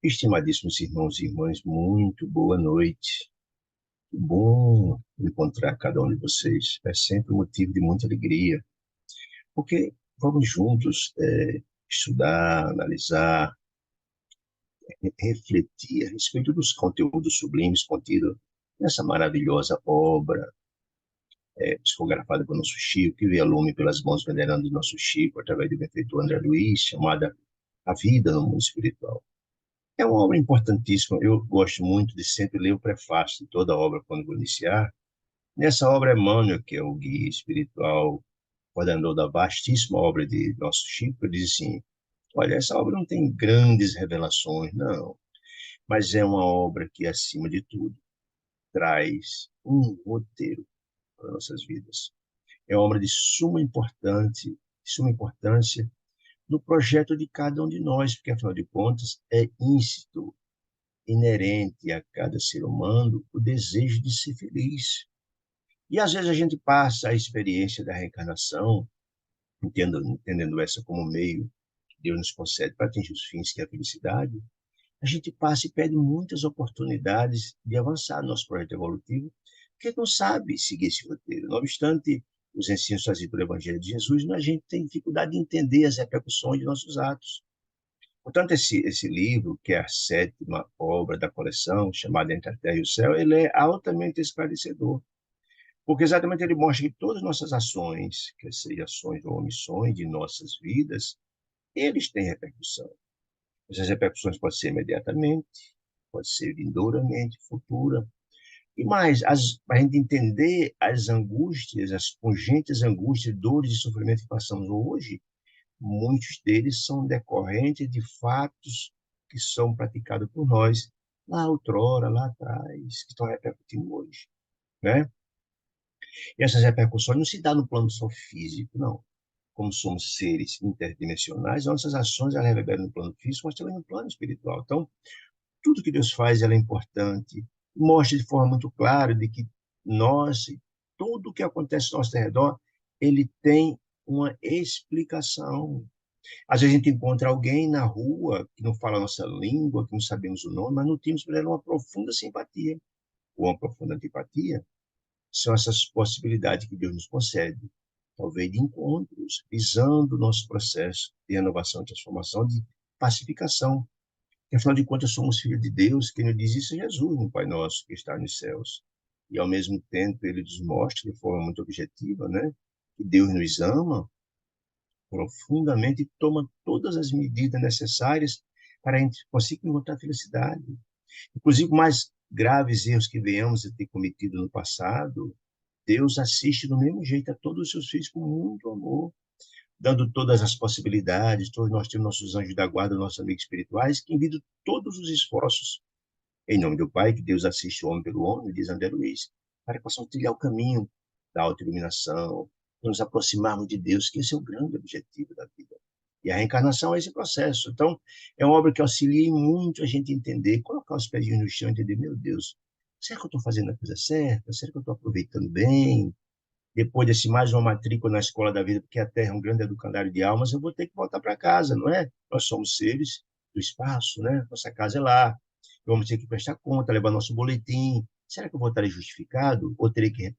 Estimadíssimos irmãos e irmãs, muito boa noite. Que bom encontrar cada um de vocês. É sempre um motivo de muita alegria, porque vamos juntos estudar, analisar, refletir a respeito dos conteúdos sublimes contidos nessa maravilhosa obra psicografada por nosso Chico, que veio a lume pelas mãos venerando do nosso Chico, através do benfeitor André Luiz, chamada A Vida no Mundo Espiritual. É uma obra importantíssima. Eu gosto muito de sempre ler o prefácio de toda obra quando vou iniciar. Nessa obra, Emmanuel, que é o guia espiritual, coordenador da vastíssima obra de nosso Chico, diz assim: olha, essa obra não tem grandes revelações, não, mas é uma obra que, acima de tudo, traz um roteiro para nossas vidas. É uma obra suma importância no projeto de cada um de nós, porque, afinal de contas, é íncito, inerente a cada ser humano o desejo de ser feliz. E às vezes a gente passa a experiência da reencarnação, entendendo essa como meio que Deus nos concede para atingir os fins, que é a felicidade, a gente passa e perde muitas oportunidades de avançar no nosso projeto evolutivo, porque não sabe seguir esse roteiro. Não obstante os ensinos trazidos pelo Evangelho de Jesus, a gente tem dificuldade de entender as repercussões de nossos atos. Portanto, esse livro, que é a sétima obra da coleção, chamada Entre a Terra e o Céu, ele é altamente esclarecedor, porque exatamente ele mostra que todas as nossas ações, quer sejam ações ou omissões de nossas vidas, eles têm repercussão. Essas repercussões podem ser imediatamente, pode ser vindouramente, futura. E mais, para a gente entender as angústias, as pungentes angústias, dores e sofrimentos que passamos hoje, muitos deles são decorrentes de fatos que são praticados por nós lá outrora, lá atrás, que estão repercutindo hoje, né? E essas repercussões não se dão no plano só físico, não. Como somos seres interdimensionais, nossas ações elas reverberam no plano físico, mas também no plano espiritual. Então, tudo que Deus faz ela é importante. Mostra de forma muito clara de que nós, tudo o que acontece ao nosso redor, ele tem uma explicação. Às vezes a gente encontra alguém na rua que não fala a nossa língua, que não sabemos o nome, mas nutrimos por ela uma profunda simpatia ou uma profunda antipatia. São essas possibilidades que Deus nos concede, talvez de encontros, visando o nosso processo de renovação e transformação, de pacificação. Porque, afinal de contas, somos filhos de Deus, quem nos diz isso é Jesus, no Pai Nosso, que está nos céus. E, ao mesmo tempo, ele nos mostra de forma muito objetiva, né, que Deus nos ama profundamente e toma todas as medidas necessárias para a gente conseguir encontrar felicidade. Inclusive, mais graves erros que venhamos a ter cometido no passado, Deus assiste do mesmo jeito a todos os seus filhos com muito amor, dando todas as possibilidades. Todos nós temos nossos anjos da guarda, nossos amigos espirituais, que envidam todos os esforços. Em nome do Pai, que Deus assiste o homem pelo homem, diz André Luiz, para que possamos trilhar o caminho da autoiluminação, nos aproximarmos de Deus, que esse é o grande objetivo da vida. E a reencarnação é esse processo. Então, é uma obra que auxilia muito a gente entender, colocar os pés no chão e entender, meu Deus, será que eu estou fazendo a coisa certa? Será que eu estou aproveitando bem? Depois desse mais uma matrícula na escola da vida, porque a Terra é um grande educandário de almas, eu vou ter que voltar para casa, não é? Nós somos seres do espaço, né? Nossa casa é lá. Vamos ter que prestar conta, levar nosso boletim. Será que eu voltarei justificado? Ou terei que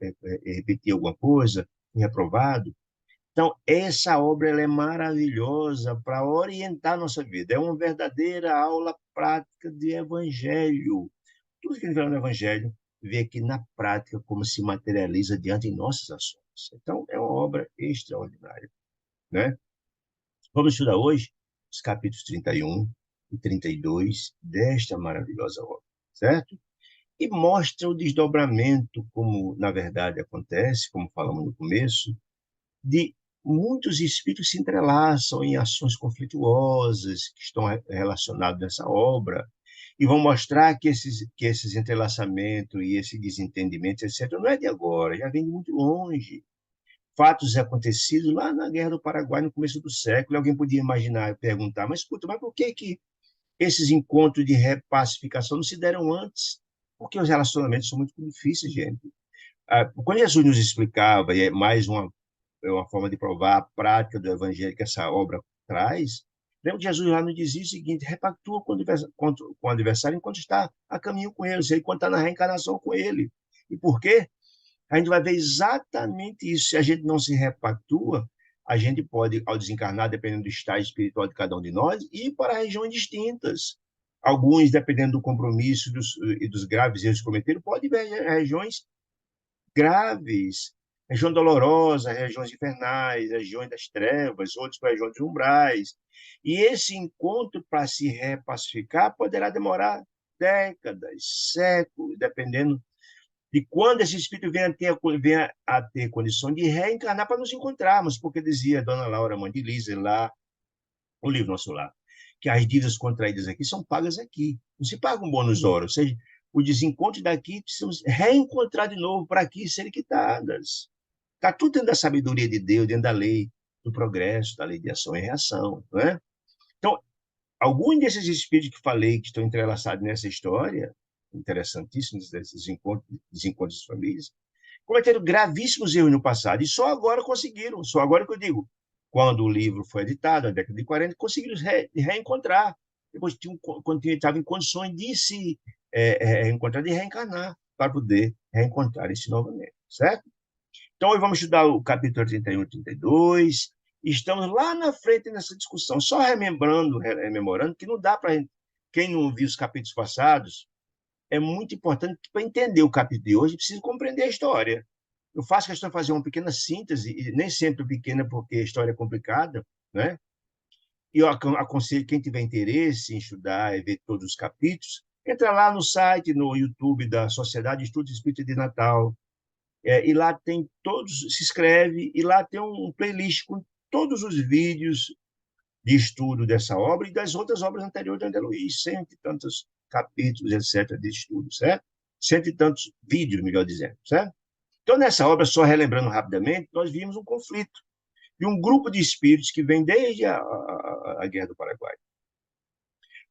repetir alguma coisa, reprovado? Então, essa obra ela é maravilhosa para orientar a nossa vida. É uma verdadeira aula prática de evangelho. Tudo que a gente vê no evangelho, vê aqui na prática como se materializa diante de nossas ações. Então, é uma obra extraordinária, né? Vamos estudar hoje os capítulos 31 e 32 desta maravilhosa obra, certo? E mostra o desdobramento, como na verdade acontece, como falamos no começo, de muitos espíritos se entrelaçam em ações conflituosas que estão relacionadas nessa obra e vão mostrar que esses entrelaçamentos e esse desentendimento, etc., não é de agora, já vem de muito longe. Fatos acontecidos lá na Guerra do Paraguai, no começo do século, alguém podia imaginar, perguntar, mas escuta, mas por que esses encontros de repacificação não se deram antes? Porque os relacionamentos são muito difíceis, gente. Quando Jesus nos explicava, e é mais uma forma de provar a prática do evangelho que essa obra traz, Lembra que Jesus lá nos dizia o seguinte: repactua com o adversário enquanto está a caminho com ele, ou seja, enquanto está na reencarnação com ele. E por quê? A gente vai ver exatamente isso. Se a gente não se repactua, a gente pode, ao desencarnar, dependendo do estágio espiritual de cada um de nós, ir para regiões distintas. Alguns, dependendo do compromisso e dos graves erros cometidos, podem ver regiões graves, região dolorosa, regiões infernais, regiões das trevas, outros para regiões dos umbrais. E esse encontro, para se repacificar, poderá demorar décadas, séculos, dependendo de quando esse espírito venha a ter condição de reencarnar para nos encontrarmos, porque dizia a dona Laura Mandilise lá, o livro Nosso Lar, que as dívidas contraídas aqui são pagas aqui, não se paga um bônus hora, ou seja, o desencontro daqui precisamos reencontrar de novo para aqui serem quitadas. Está tudo dentro da sabedoria de Deus, dentro da lei do progresso, da lei de ação e reação, não é? Então, alguns desses espíritos que falei que estão entrelaçados nessa história, interessantíssimos, desses desencontros de famílias, cometeram gravíssimos erros no passado e só agora conseguiram, só agora que eu digo, quando o livro foi editado, na década de 40, conseguiram reencontrar, depois quando estavam em condições de se reencontrar, de reencarnar, para poder reencontrar isso novamente, certo? Então, hoje vamos estudar o capítulo 31 e 32, estamos lá na frente nessa discussão, só rememorando, que não dá para quem não viu os capítulos passados, é muito importante para entender o capítulo de hoje, precisa compreender a história. Eu faço questão de fazer uma pequena síntese, e nem sempre pequena, porque a história é complicada, né? E eu aconselho quem tiver interesse em estudar e ver todos os capítulos, entra lá no site, no YouTube da Sociedade de Estudos Espíritas de Natal, e lá tem todos, se inscreve, e lá tem um playlist com todos os vídeos de estudo dessa obra e das outras obras anteriores de André Luiz, cento e tantos capítulos, etc., de estudo, certo? Cento e tantos vídeos, melhor dizendo, certo? Então, nessa obra, só relembrando rapidamente, nós vimos um conflito de um grupo de espíritos que vem desde a Guerra do Paraguai.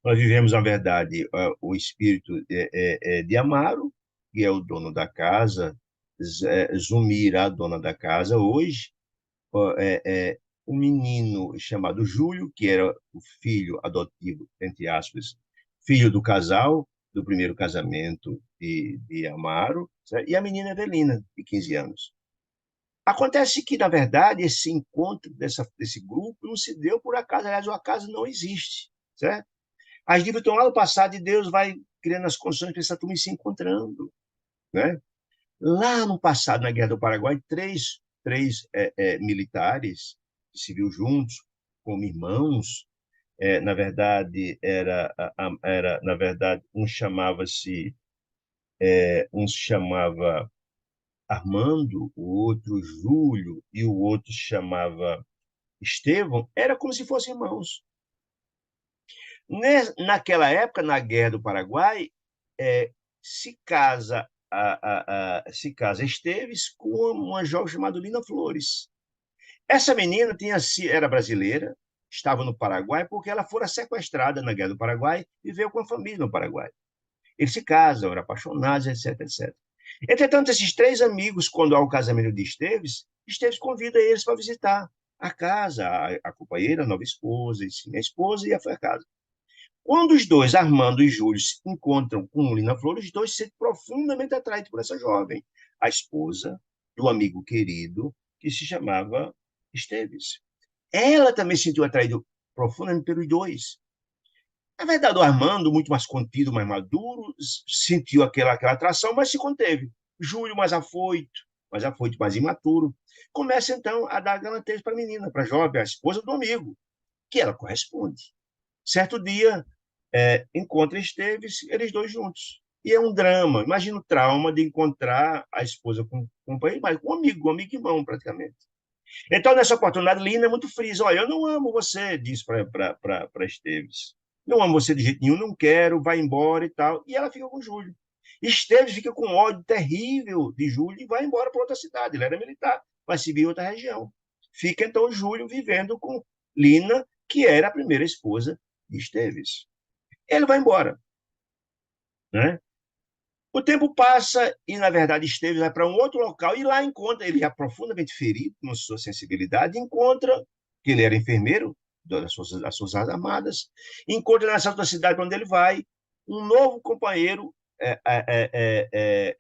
Nós vivemos, na verdade, o espírito de Amaro, que é o dono da casa, Zumira, a dona da casa hoje, um menino chamado Júlio, que era o filho adotivo, entre aspas, filho do casal, do primeiro casamento de Amaro, certo? E a menina Evelina, de 15 anos. Acontece que, na verdade, esse encontro desse grupo não se deu por acaso, aliás, o acaso não existe, certo? As dívidas estão lá no passado e Deus vai criando as condições para essa turma se encontrando, né? Lá no passado, na Guerra do Paraguai, três militares que se viu juntos, como irmãos, na verdade, na verdade, um chamava Armando, o outro Júlio e o outro chamava Estevão, era como se fossem irmãos. Naquela época, na Guerra do Paraguai, se casa Esteves com uma jovem chamada Lina Flores. Essa menina era brasileira, estava no Paraguai porque ela fora sequestrada na Guerra do Paraguai e veio com a família no Paraguai. Eles se casam, eram apaixonados, etc, etc. Entretanto, esses três amigos, quando há o casamento de Esteves convida eles para visitar a casa, a companheira, a nova esposa, a esposa e a casa. Quando os dois, Armando e Júlio, se encontram com Lina Flores, os dois se sentem profundamente atraídos por essa jovem, a esposa do amigo querido, que se chamava Esteves. Ela também se sentiu atraída profundamente pelos dois. Na verdade, o Armando, muito mais contido, mais maduro, sentiu aquela atração, mas se conteve. Júlio, mais afoito, mais imaturo, começa então a dar galanteios para a menina, para a jovem, a esposa do amigo, que ela corresponde. Certo dia, encontra Esteves, eles dois juntos. E é um drama. Imagina o trauma de encontrar a esposa com um companheiro, mas com um amigo irmão, praticamente. Então, nessa oportunidade, Lina é muito fria. Olha, eu não amo você, diz para Esteves. Não amo você de jeito nenhum, não quero, vai embora e tal. E ela fica com Júlio. Esteves fica com ódio terrível de Júlio e vai embora para outra cidade. Ele era militar, vai se vir em outra região. Fica, então, Júlio vivendo com Lina, que era a primeira esposa de Esteves. Ele vai embora, né? O tempo passa e, na verdade, Esteves vai para um outro local e lá encontra, ele já profundamente ferido na sua sensibilidade, encontra, que ele era enfermeiro, das suas armadas, encontra nessa outra cidade onde ele vai um novo companheiro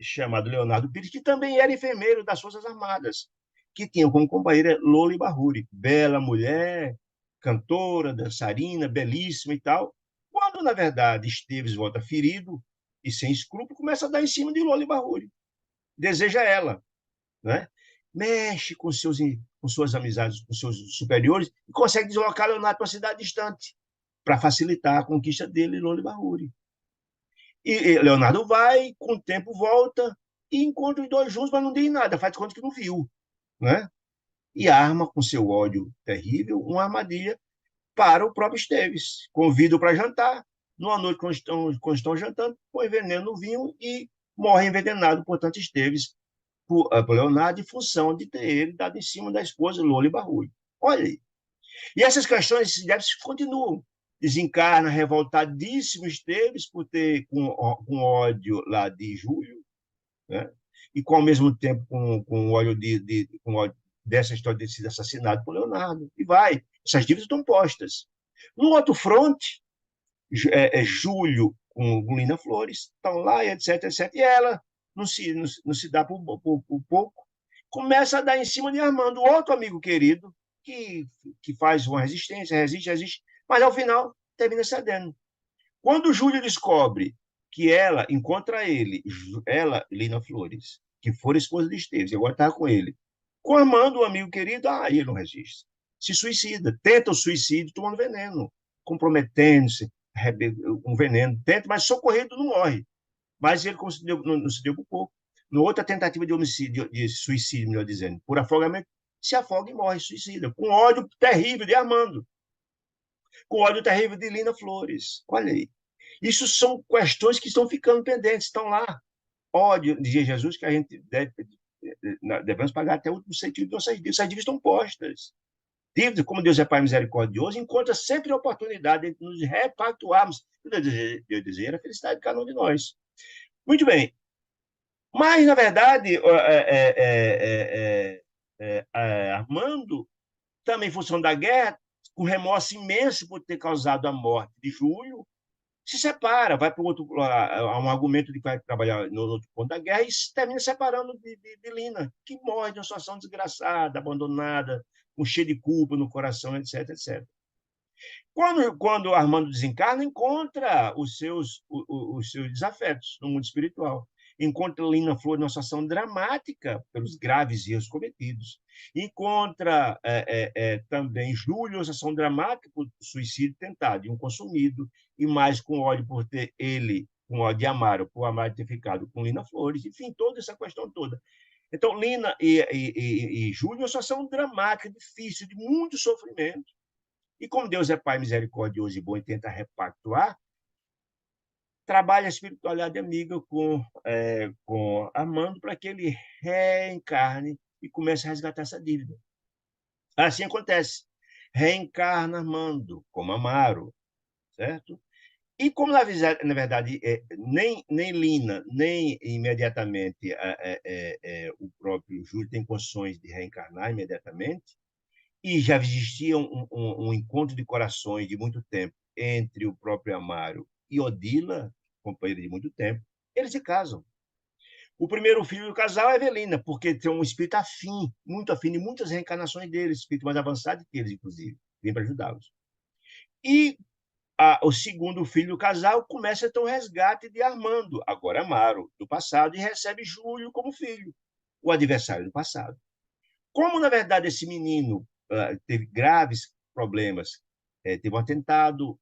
chamado Leonardo Pires, que também era enfermeiro das Forças Armadas, que tinha como companheira Loli Barruri, bela mulher, cantora, dançarina, belíssima e tal. Quando, na verdade, Esteves volta ferido e sem escrúpulo, começa a dar em cima de Loli Barruri. Deseja ela, né? Mexe com suas amizades, com seus superiores, e consegue deslocar Leonardo para uma cidade distante, para facilitar a conquista dele, Loli Barruri. E Leonardo vai, com o tempo volta, e encontra os dois juntos, mas não diz nada, faz conta que não viu, né? E arma com seu ódio terrível uma armadilha para o próprio Esteves. Convida-o para jantar. Numa noite, quando estão jantando, põe veneno no vinho e morre envenenado, portanto, Esteves, por Leonardo, em função de ter ele dado em cima da esposa Loli Barrulho. Olha aí. E essas questões Esteves continuam. Desencarna revoltadíssimo Esteves por ter com ódio lá de Júlio, né? E com, ao mesmo tempo com ódio, com ódio dessa história de ter sido assassinado por Leonardo. E vai. Essas dívidas estão postas. No outro fronte, Júlio com Lina Flores estão lá, etc, etc. E ela não se dá por pouco. Começa a dar em cima de Armando, outro amigo querido, que faz uma resistência, resiste, mas ao final termina cedendo. Quando Júlio descobre que ela encontra ele, ela, Lina Flores, que for esposa de Esteves, e agora está com ele, com Armando, um amigo querido, aí ele não resiste. Se suicida, tenta o suicídio tomando veneno, comprometendo-se, um veneno, tenta, mas socorrido não morre. Mas ele não se deu por pouco. Na outra tentativa de homicídio, de suicídio, melhor dizendo, por afogamento, se afoga e morre, suicida, com ódio terrível de Armando, com ódio terrível de Lina Flores. Olha aí. Isso são questões que estão ficando pendentes, estão lá. Ódio de Jesus que a gente devemos pagar até o último centímetro de nossas dívidas. Essas dívidas estão postas. Dívidas, como Deus é Pai misericordioso, encontra sempre a oportunidade de nos repactuarmos. Deus deseja a felicidade de cada um de nós. Muito bem. Mas, na verdade, Armando, também em função da guerra, com remorso imenso por ter causado a morte de Júlio, se separa, vai para um argumento de que vai trabalhar no outro ponto da guerra e termina separando de Lina, que morre de uma situação desgraçada, abandonada, com cheio de culpa no coração, etc, etc. Quando Armando desencarna, encontra os seus desafetos no mundo espiritual. Encontra Lina Flor numa situação dramática pelos graves erros cometidos. Encontra também Júlio numa situação dramática por suicídio tentado e um consumido, e mais com ódio por ter ele, com ódio de Amaro, por Amaro ter ficado com Lina Flores, enfim, toda essa questão toda. Então, Lina e Júlio numa situação dramática, difícil, de muito sofrimento. E como Deus é Pai misericordioso e bom e tenta repactuar, trabalha a espiritualidade amiga com Armando para que ele reencarne e comece a resgatar essa dívida. Assim acontece. Reencarna Armando como Amaro, certo? E como, na verdade, nem Lina, nem imediatamente o próprio Júlio tem condições de reencarnar imediatamente, e já existia um encontro de corações de muito tempo entre o próprio Amaro e Odila, companheira de muito tempo, eles se casam. O primeiro filho do casal é Evelina, porque tem um espírito afim, muito afim, de muitas reencarnações deles, espírito mais avançado que eles, inclusive, vem para ajudá-los. E o segundo filho do casal começa a ter um resgate de Armando, agora Amaro, do passado, e recebe Júlio como filho, o adversário do passado. Como, na verdade, esse menino teve graves problemas, teve um atentado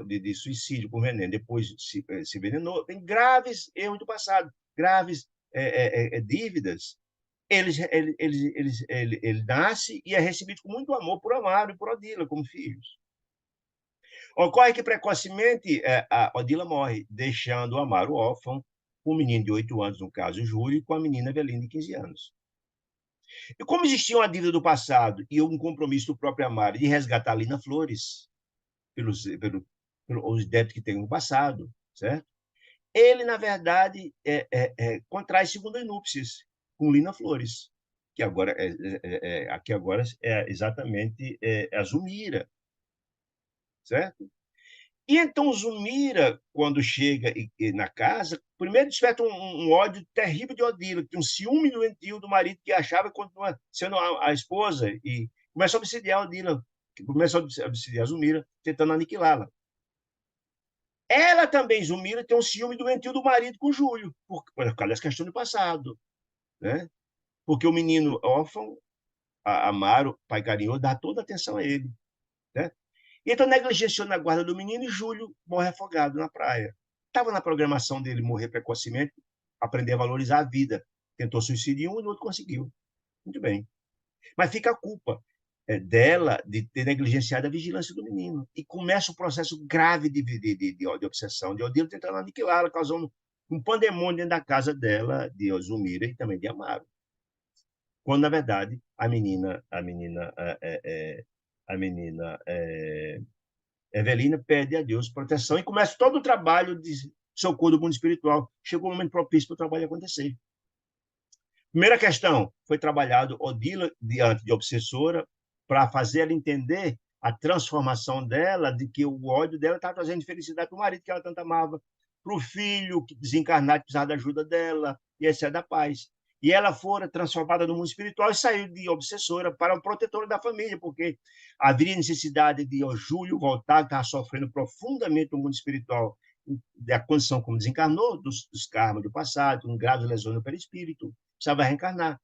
de suicídio por veneno, depois se envenenou, tem graves erros do passado, graves dívidas. Ele nasce e é recebido com muito amor por Amaro e por Odila, como filhos. Ocorre que, precocemente, a Odila morre, deixando o Amaro órfão, com um menino de 8 anos, no caso, Júlio, e com a menina Evelina, de 15 anos. E como existia uma dívida do passado e um compromisso do próprio Amaro de resgatar Lina Flores pelos débitos que tem no passado, certo? Ele, na verdade, contrai segundas núpcias com Lina Flores, que agora aqui agora é exatamente a Zumira. certo? E então Zumira, quando chega na casa, primeiro desperta um ódio terrível de Odila, que tem um ciúme doentio do marido que achava que continua sendo a esposa, e começa a obsidiar Odila, começa a obsidiar Zumira, tentando aniquilá-la. Ela também, Zumira, tem um ciúme doentio do marido com Júlio, por causa das questões do passado, né? Porque o menino órfão, Amaro, pai carinhoso, dá toda a atenção a ele, né? E então negligenciou na guarda do menino e Júlio morre afogado na praia. Estava na programação dele morrer precocemente, aprender a valorizar a vida. Tentou suicídio em um e no outro conseguiu. Muito bem. Mas fica a culpa dela de ter negligenciado a vigilância do menino. E começa um processo grave de obsessão, de Odilo tentando aniquilá-la, causando um pandemônio dentro da casa dela, de Zumira e também de Amaro. Quando, na verdade, a menina Evelina pede a Deus proteção e começa todo o trabalho de socorro do mundo espiritual. Chegou o momento propício para o trabalho acontecer. Primeira questão, foi trabalhado Odila diante de obsessora para fazer ela entender a transformação dela, de que o ódio dela estava trazendo felicidade para o marido que ela tanto amava, para o filho que desencarnado precisava da ajuda dela, e essa é da paz. E ela fora transformada no mundo espiritual e saiu de obsessora para um protetora da família, porque haveria necessidade de Júlio voltar, que estava sofrendo profundamente no mundo espiritual, da condição como desencarnou, dos karmas do passado, com graves lesões no perispírito, precisava reencarnar.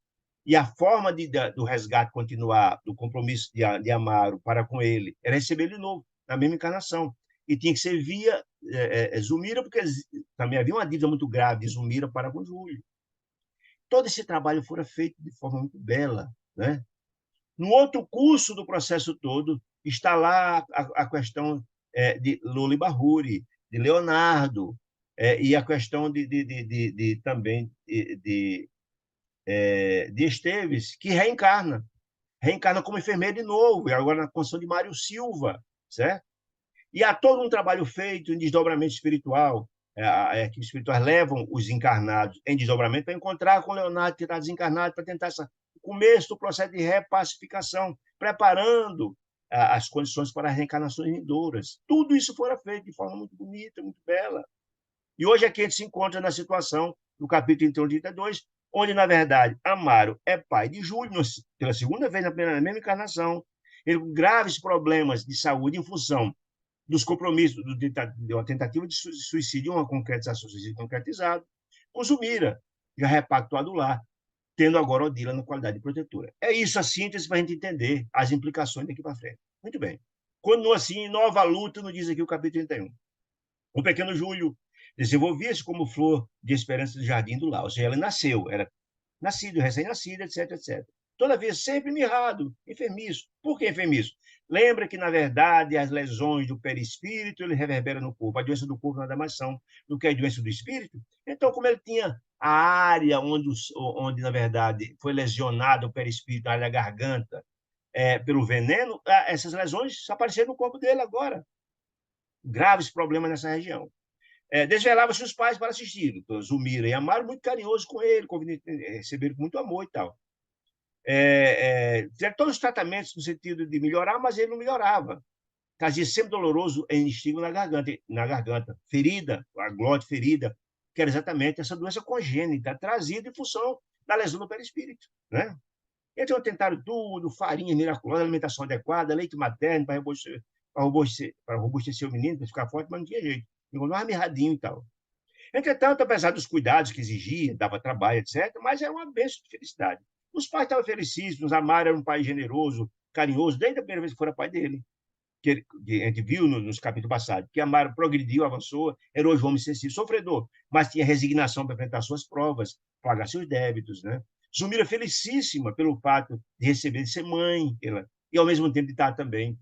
E a forma do resgate continuar, do compromisso de Amaro para com ele, era receber ele de novo, na mesma encarnação. E tinha que ser via Zumira, porque também havia uma dívida muito grave de Zumira para com Júlio. Todo esse trabalho fora feito de forma muito bela, né? No outro curso do processo todo, está lá a questão de Lula e Barruri, de Leonardo, e a questão também de Esteves, que reencarna como enfermeiro de novo, e agora na condição de Mário Silva, certo? E há todo um trabalho feito em desdobramento espiritual. A equipe espiritual levam os encarnados em desdobramento para encontrar com Leonardo, que está desencarnado, para tentar o começo do processo de repacificação, preparando as condições para as reencarnações vindouras. Tudo isso fora feito de forma muito bonita, muito bela. E hoje aqui a gente se encontra na situação do capítulo 31 e 32, onde, na verdade, Amaro é pai de Júlio, pela segunda vez na mesma encarnação, ele com graves problemas de saúde em função dos compromissos, de uma tentativa de suicídio, uma concretização, suicídio concretizado, com Zumira, já repactuado lá, tendo agora Odila na qualidade de protetora. É isso a síntese para a gente entender as implicações daqui para frente. Muito bem. Quando assim, nova luta, nos diz aqui o capítulo 31. O pequeno Júlio desenvolvia-se como flor de esperança do jardim do lar. Ou seja, ele nasceu, era nascido, recém-nascido, etc, etc. Todavia, sempre mirrado, enfermiço. Por que enfermiço? Lembra que, na verdade, as lesões do perispírito ele reverbera no corpo. A doença do corpo nada mais são do que a doença do espírito. Então, como ele tinha a área onde na verdade, foi lesionado o perispírito, a área da garganta, pelo veneno, essas lesões apareceram no corpo dele agora. Graves problemas nessa região. Desvelava-se os pais para assisti-lo. Então, Zumira e Amaro, muito carinhoso com ele, receberam com muito amor e tal. Fizeram todos os tratamentos no sentido de melhorar, mas ele não melhorava. Trazia sempre doloroso estímulo na garganta, ferida, a glote ferida, que era exatamente essa doença congênita, trazida em função da lesão do perispírito, né? Então tentaram tudo, farinha miraculosa, alimentação adequada, leite materno para robustecer o menino, para ficar forte, mas não tinha jeito. Encontrava mirradinho e tal. Entretanto, apesar dos cuidados que exigia, dava trabalho, etc., mas era uma bênção de felicidade. Os pais estavam felicíssimos, Amaro era um pai generoso, carinhoso, desde a primeira vez que fora pai dele. Que a gente viu nos capítulos passados, que Amaro progrediu, avançou, era hoje um homem sensível, sofredor, mas tinha resignação para enfrentar suas provas, pagar seus débitos, né? Zumira felicíssima pelo fato de receber de ser mãe, e ao mesmo tempo de estar também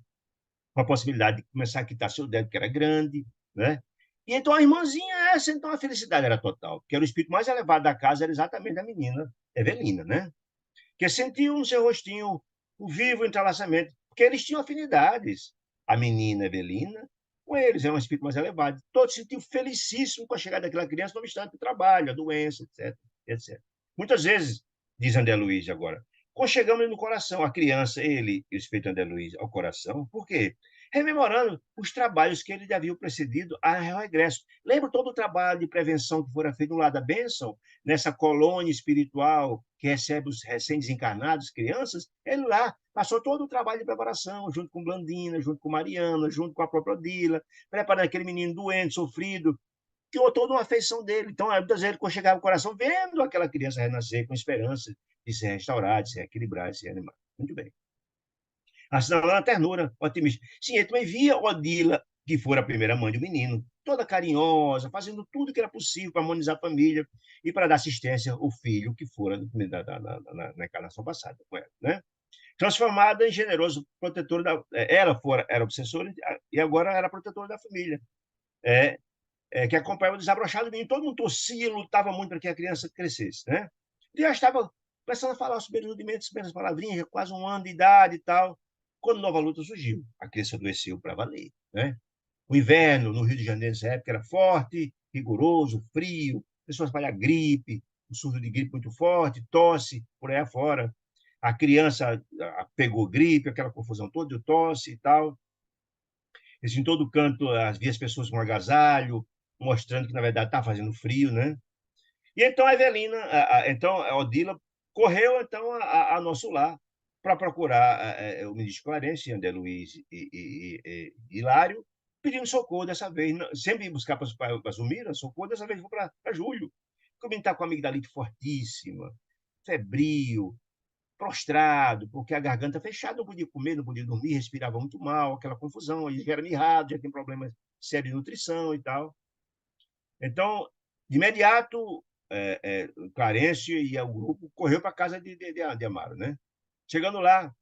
com a possibilidade de começar a quitar seu débito, que era grande, né? E então a irmãzinha, então a felicidade era total, porque era o espírito mais elevado da casa, era exatamente a menina Evelina, né? Que sentiu no seu rostinho o vivo entrelaçamento, porque eles tinham afinidades. A menina Evelina, com eles, era um espírito mais elevado. Todos se sentiam felicíssimos com a chegada daquela criança, não obstante o trabalho, a doença, etc, etc. Muitas vezes, diz André Luiz agora, conchegamos no coração a criança, ele e o espírito André Luiz, ao coração, por quê? rememorando os trabalhos que ele havia precedido ao regresso. Lembra todo o trabalho de prevenção que fora feito no Lar da Bênção, nessa colônia espiritual que recebe os recém-desencarnados, crianças? Ele lá passou todo o trabalho de preparação, junto com Blandina, junto com Mariana, junto com a própria Odila, preparando aquele menino doente, sofrido, criou toda uma afeição dele. Então, muitas vezes, quando chegava o coração, vendo aquela criança renascer com esperança de se restaurar, de se equilibrar, de se animar. Muito bem. Assinalando a ternura, otimista. Sim, ele também via Odila, que fora a primeira mãe do menino, toda carinhosa, fazendo tudo que era possível para harmonizar a família e para dar assistência ao filho que fora na encarnação passada com ela, né? Transformada em generoso protetor era obsessora e agora era protetora da família. É, que acompanhava o desabrochado do menino. Todo mundo torcia, lutava muito para que a criança crescesse, né? E já estava começando a falar os primeiros rudimentos, as primeiras palavrinhas, quase 1 ano de idade e tal, quando nova luta surgiu. A criança adoeceu para valer, né? O inverno no Rio de Janeiro nessa época era forte, rigoroso, frio, pessoas espalhar gripe, um surto de gripe muito forte, tosse, por aí afora. A criança pegou gripe, aquela confusão toda, tosse e tal. Em todo canto havia as pessoas com agasalho, mostrando que, na verdade, está fazendo frio, né? E então a Evelina, então a Odila, correu então a nosso lar para procurar o ministro Clarence, André Luiz e Hilário, pedindo socorro dessa vez. Sempre ia buscar para Zumira, socorro, dessa vez foi para Júlio. O menino está com a amigdalite fortíssima, febril, prostrado, porque a garganta fechada, não podia comer, não podia dormir, respirava muito mal, aquela confusão, ele já era mirrado, já tem problemas sérios de nutrição e tal. Então, de imediato, Clarence e o grupo correu para a casa de Amaro, né? Chegando lá,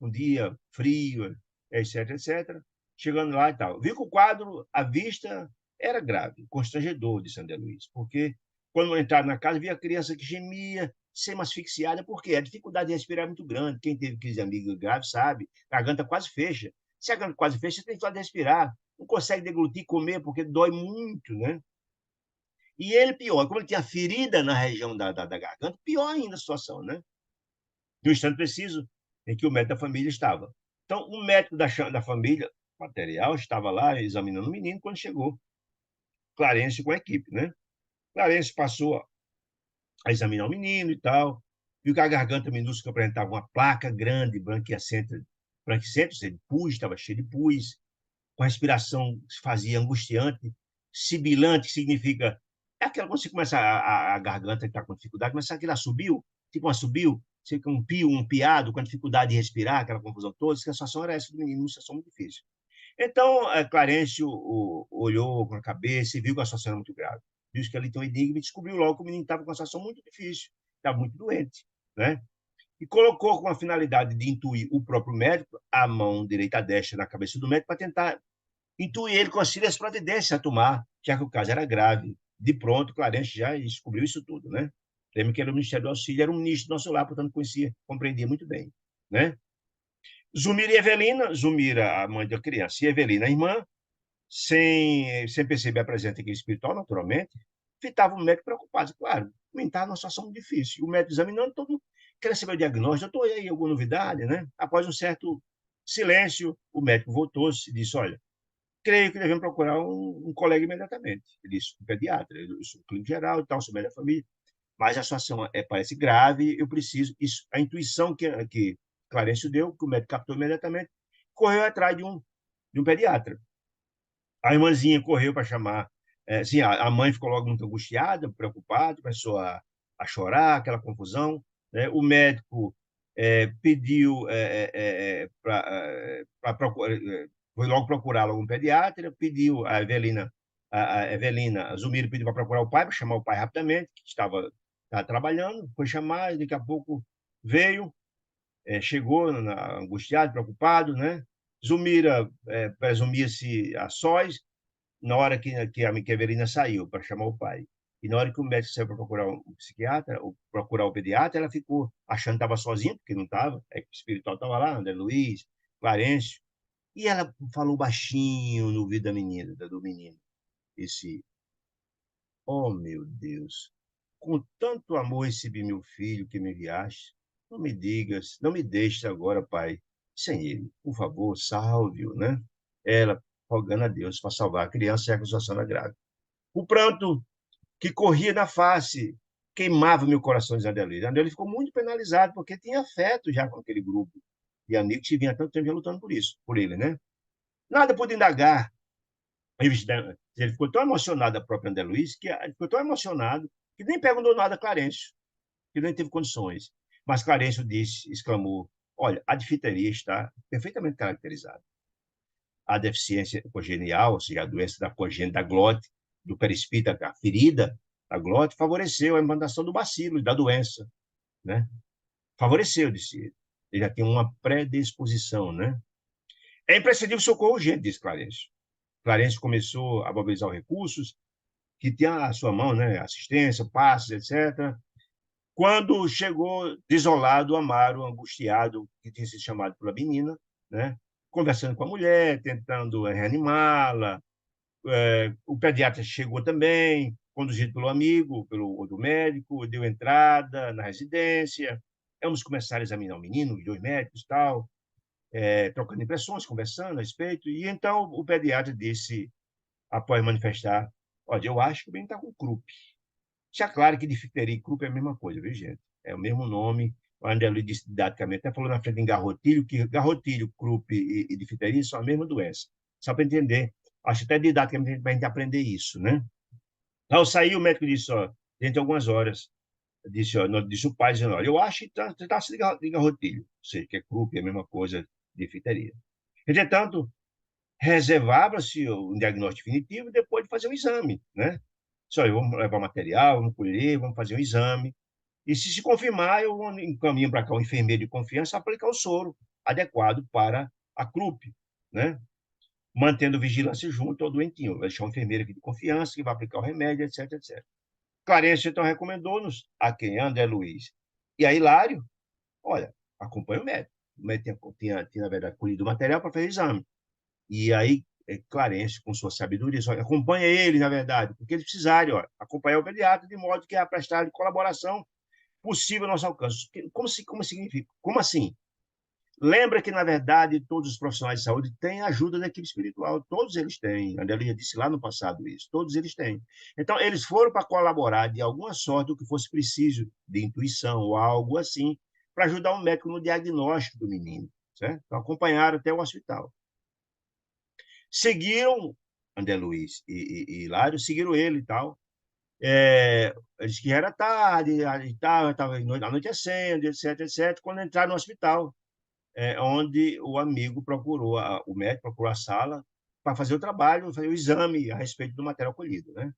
um dia frio, etc, etc. Chegando lá e tal. Viu que o quadro, à vista, era grave, constrangedor de Sandra Luiz, porque quando entraram na casa, via a criança que gemia, semi-asfixiada, porque a dificuldade de respirar é muito grande. Quem teve crise amiga grave sabe, a garganta quase fecha. Se a garganta quase fecha, você tem dificuldade de respirar. Não consegue deglutir, comer, porque dói muito, né? E ele, pior, como ele tinha ferida na região da garganta, pior ainda a situação, né? No instante preciso em que o médico da família estava. Então, o médico da família, material, estava lá examinando o menino quando chegou Clarence com a equipe, né? Clarence passou a examinar o menino e tal, viu que a garganta minúscula apresentava uma placa grande, branquicenta, de pus, estava cheio de pus, com a respiração que se fazia angustiante, sibilante, que significa. É aquela quando você começa a garganta está com dificuldade, mas sabe que ela subiu? Tipo uma subiu, fica um pio, um piado, com a dificuldade de respirar, aquela confusão toda, que a situação era essa do menino, uma situação muito difícil. Então, Clarencio olhou com a cabeça e viu que a situação era muito grave. Viu que ali tem um enigma e descobriu logo que o menino estava com uma situação muito difícil, estava muito doente, né? E colocou com a finalidade de intuir o próprio médico, a mão direita, a destra na cabeça do médico, para tentar intuir ele com as providências a tomar, já que o caso era grave. De pronto, Clarence já descobriu isso tudo, né? Lembra que era o Ministério do Auxílio, era um ministro do nosso lar, portanto conhecia, compreendia muito bem, né? Zumira e Evelina, Zumira, a mãe da criança, e Evelina, a irmã, sem perceber a presença aqui espiritual, naturalmente, fitavam o médico preocupado, claro, o menino estava numa situação muito difícil. O médico examinando, todo queria saber o diagnóstico, doutor, e aí, alguma novidade, né? Após um certo silêncio, o médico voltou-se e disse, olha, creio que devemos procurar um colega imediatamente. Ele disse, um pediatra, eu sou clínico geral e tal, sou médico da família, mas a situação parece grave, eu preciso. Isso, a intuição que Clarencio deu, que o médico captou imediatamente, correu atrás de um pediatra. A irmãzinha correu para chamar. Sim, a mãe ficou logo muito angustiada, preocupada, começou a chorar, aquela confusão. Né? O médico pediu para procurar, foi logo procurar logo um pediatra, pediu a Evelina, a Zumiro pediu para procurar o pai, para chamar o pai rapidamente, que estava trabalhando, foi chamar, e daqui a pouco veio, chegou angustiado, preocupado, né? Zumira presumia-se a sós, na hora que a Evelina saiu para chamar o pai. E na hora que o médico saiu para procurar um psiquiatra, ou procurar o pediatra, ela ficou achando que estava sozinha, porque não estava, o espiritual estava lá, André Luiz, Clarence, e ela falou baixinho no ouvido da menina, do menino, esse, oh meu Deus, com tanto amor recebi meu filho que me enviaste, não me digas, não me deixes agora, pai, sem ele, por favor, salve-o, né? ela rogando a Deus para salvar a criança e a acusação da grávida. O pranto que corria na face queimava meu coração de André Luiz. André Luiz ficou muito penalizado, porque tinha afeto já com aquele grupo de amigos que vinha tanto tempo já lutando por isso, por ele, né? Nada pude indagar. Ele ficou tão emocionado, a própria André Luiz, que ele ficou tão emocionado que nem perguntou nada a Clarencio, que nem teve condições. Mas Clarencio disse, exclamou: olha, a difteria está perfeitamente caracterizada. A deficiência congenial, ou seja, a doença da congênita da glote, do perispírito, a ferida da glote, favoreceu a implantação do bacilo, da doença, né? Favoreceu, disse ele. Ele já tem uma predisposição, né? É imprescindível socorro urgente, disse Clarencio. Clarencio começou a mobilizar os recursos que tinha à sua mão, né? Assistência, passes, etc. Quando chegou desolado, Amaro, angustiado, que tinha sido chamado pela menina, né? Conversando com a mulher, tentando reanimá-la. O pediatra chegou também, conduzido pelo amigo, pelo outro médico, deu entrada na residência. Vamos começar a examinar o menino, os dois médicos e tal, trocando impressões, conversando a respeito. E então o pediatra disse, após manifestar: olha, eu acho que o menino está com croup. Já claro que difteria e croup é a mesma coisa, viu, gente? É o mesmo nome. O André Luiz disse didaticamente, até falou na frente em garrotilho, que garrotilho, croup e difteria são a mesma doença. Só para entender. Acho até didaticamente para a gente aprender isso, né? Ao sair, o médico disse, ó, dentro de algumas horas, disse, ó, disse o pai, dizendo: olha, eu acho que está de garrotilho. Ou seja, que é croup, é a mesma coisa, difteria. Entretanto, reservava-se um diagnóstico definitivo depois de fazer um exame, né? Só eu vamos levar material, vamos colher, vamos fazer um exame. E se confirmar, eu encaminho para cá um enfermeiro de confiança para aplicar o soro adequado para a CRUP, né? Mantendo vigilância junto ao doentinho. Vai deixar um enfermeiro aqui de confiança que vai aplicar o remédio, etc, etc. Clarence, então, recomendou-nos a quem? André Luiz. E a Hilário, olha, acompanha o médico. O médico tinha, na verdade, colhido o material para fazer o exame. E aí, Clarence, com sua sabedoria, só acompanha ele, na verdade, porque eles precisarem, ó, acompanhar o pediatra, de modo que a prestar colaboração possível ao nosso alcance. Como significa? Como assim? Lembra que, na verdade, todos os profissionais de saúde têm ajuda da equipe espiritual. Todos eles têm. A Andrélia disse lá no passado isso. Todos eles têm. Então, eles foram para colaborar de alguma sorte, o que fosse preciso, de intuição ou algo assim, para ajudar o médico no diagnóstico do menino. Certo? Então, acompanharam até o hospital. Seguiram André Luiz e Hilário, seguiram ele e tal. Disse que era tarde, estava anoitecendo, etc, etc, quando entraram no hospital, onde o amigo procurou, o médico procurou a sala para fazer o trabalho, fazer o exame a respeito do material colhido, né?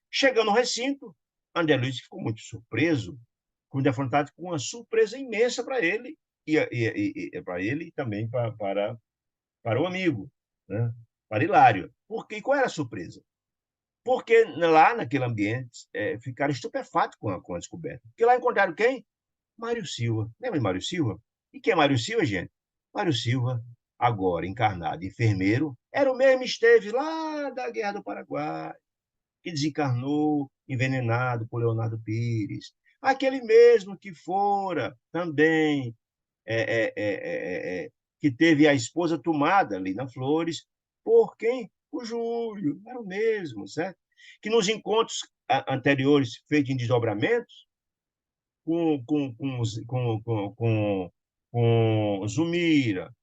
Chegando no recinto, André Luiz ficou muito surpreso, defrontado com uma surpresa imensa para ele e para ele e também para o amigo, né? Para Hilário. Qual era a surpresa? Porque lá naquele ambiente ficaram estupefatos com a descoberta. Porque lá encontraram quem? Mário Silva. Lembra de Mário Silva? E quem é Mário Silva, gente? Mário Silva, agora encarnado enfermeiro, era o mesmo que esteve lá da Guerra do Paraguai, que desencarnou envenenado por Leonardo Pires. Aquele mesmo que fora também é, é, é, que teve a esposa tomada ali na Flores, por quem? O Júlio, era o mesmo, certo? Que nos encontros anteriores, feitos em desdobramentos, com Zumira,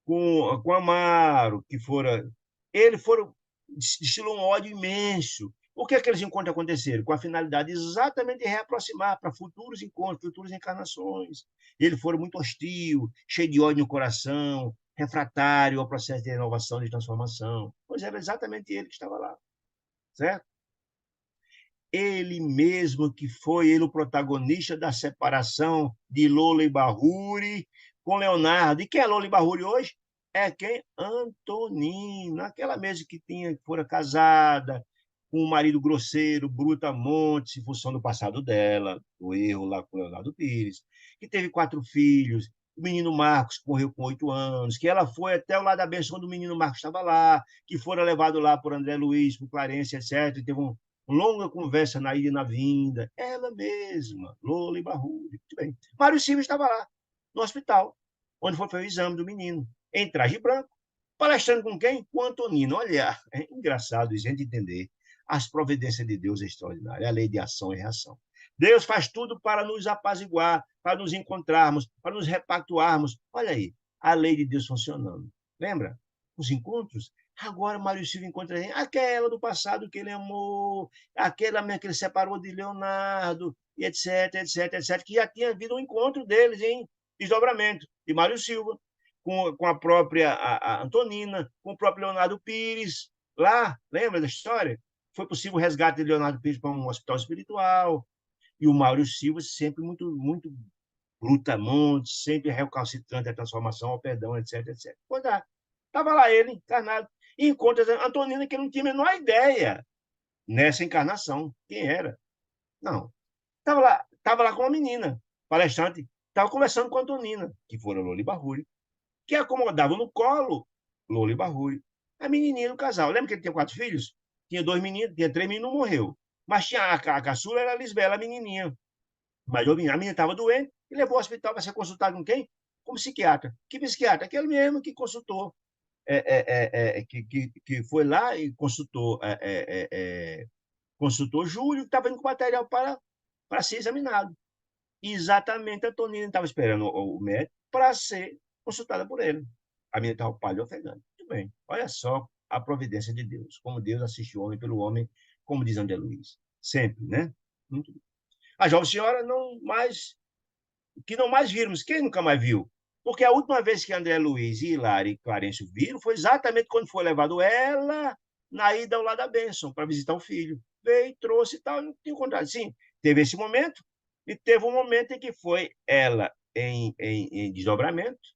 com Amaro, que fora. Ele foram destilou um ódio imenso. Por que aqueles encontros aconteceram? Com a finalidade exatamente de reaproximar para futuros encontros, futuras encarnações. Ele foi muito hostil, cheio de ódio no coração, refratário ao processo de renovação, de transformação. Pois era exatamente ele que estava lá, certo? Ele mesmo que foi ele o protagonista da separação de Lola e Barruri com Leonardo. E quem é Lola e Barruri hoje? É quem? Antonina, aquela mesma que fora casada com um marido grosseiro, Brutamontes, em função do passado dela, do erro lá com Leonardo Pires, que teve 4 filhos, o menino Marcos morreu com 8 anos, que ela foi até o lado da benção quando o menino Marcos estava lá, que foram levados lá por André Luiz, por Clarence, etc. E teve uma longa conversa na ida e na vinda. Ela mesma, Lola e Barruri. Muito bem. Mário Silva estava lá, no hospital, onde foi fazer o exame do menino, em traje branco, Palestrando com quem? Com Antonino. Olha, é engraçado isso, a gente entender as providências de Deus extraordinárias, a lei de ação e reação. Deus faz tudo para nos apaziguar, para nos encontrarmos, para nos repactuarmos. Olha aí, a lei de Deus funcionando. Lembra? Os encontros. Agora Mário Silva encontra aquela do passado que ele amou, aquela mesmo que ele separou de Leonardo, e etc, etc, etc, que já tinha havido um encontro deles em desdobramento, de Mário Silva, com a própria Antonina, com o próprio Leonardo Pires, lá, lembra da história? Foi possível o resgate de Leonardo Pires para um hospital espiritual, e o Mário Silva sempre muito brutamonte, sempre recalcitrante à transformação, ao perdão, etc, etc. Pois é, estava lá ele, encarnado, e encontra a Antonina, que não tinha a menor ideia nessa encarnação, quem era. Não. Estava lá com uma menina, palestrante, estava conversando com a Antonina, que fora Loli Barruri, que acomodava no colo Loli Barruri, a menininha do casal. Lembra que ele tinha 4 filhos? Tinha 2 meninos, tinha 3 meninos, não morreu. Mas tinha a caçula, era a Lisbela, a menininha. Mas a menina estava doente e levou ao hospital para ser consultado com quem? Como psiquiatra. Que psiquiatra? Aquele mesmo que consultou, que foi lá e consultou Júlio, que estava indo com material para ser examinado. Exatamente, a Tonina estava esperando o médico para ser consultada por ele. A menina estava pálida ofegante. Muito bem. Olha só a providência de Deus. Como Deus assiste o homem pelo homem, como diz André Luiz. Sempre, né? Muito bem. A jovem senhora que não mais vimos. Quem nunca mais viu? Porque a última vez que André Luiz e Hilário e Clarencio viram foi exatamente quando foi levado ela na ida ao lado da bênção para visitar o filho. Veio, trouxe e tal, não tinha encontrado. Sim, teve esse momento, e teve um momento em que foi ela em desdobramento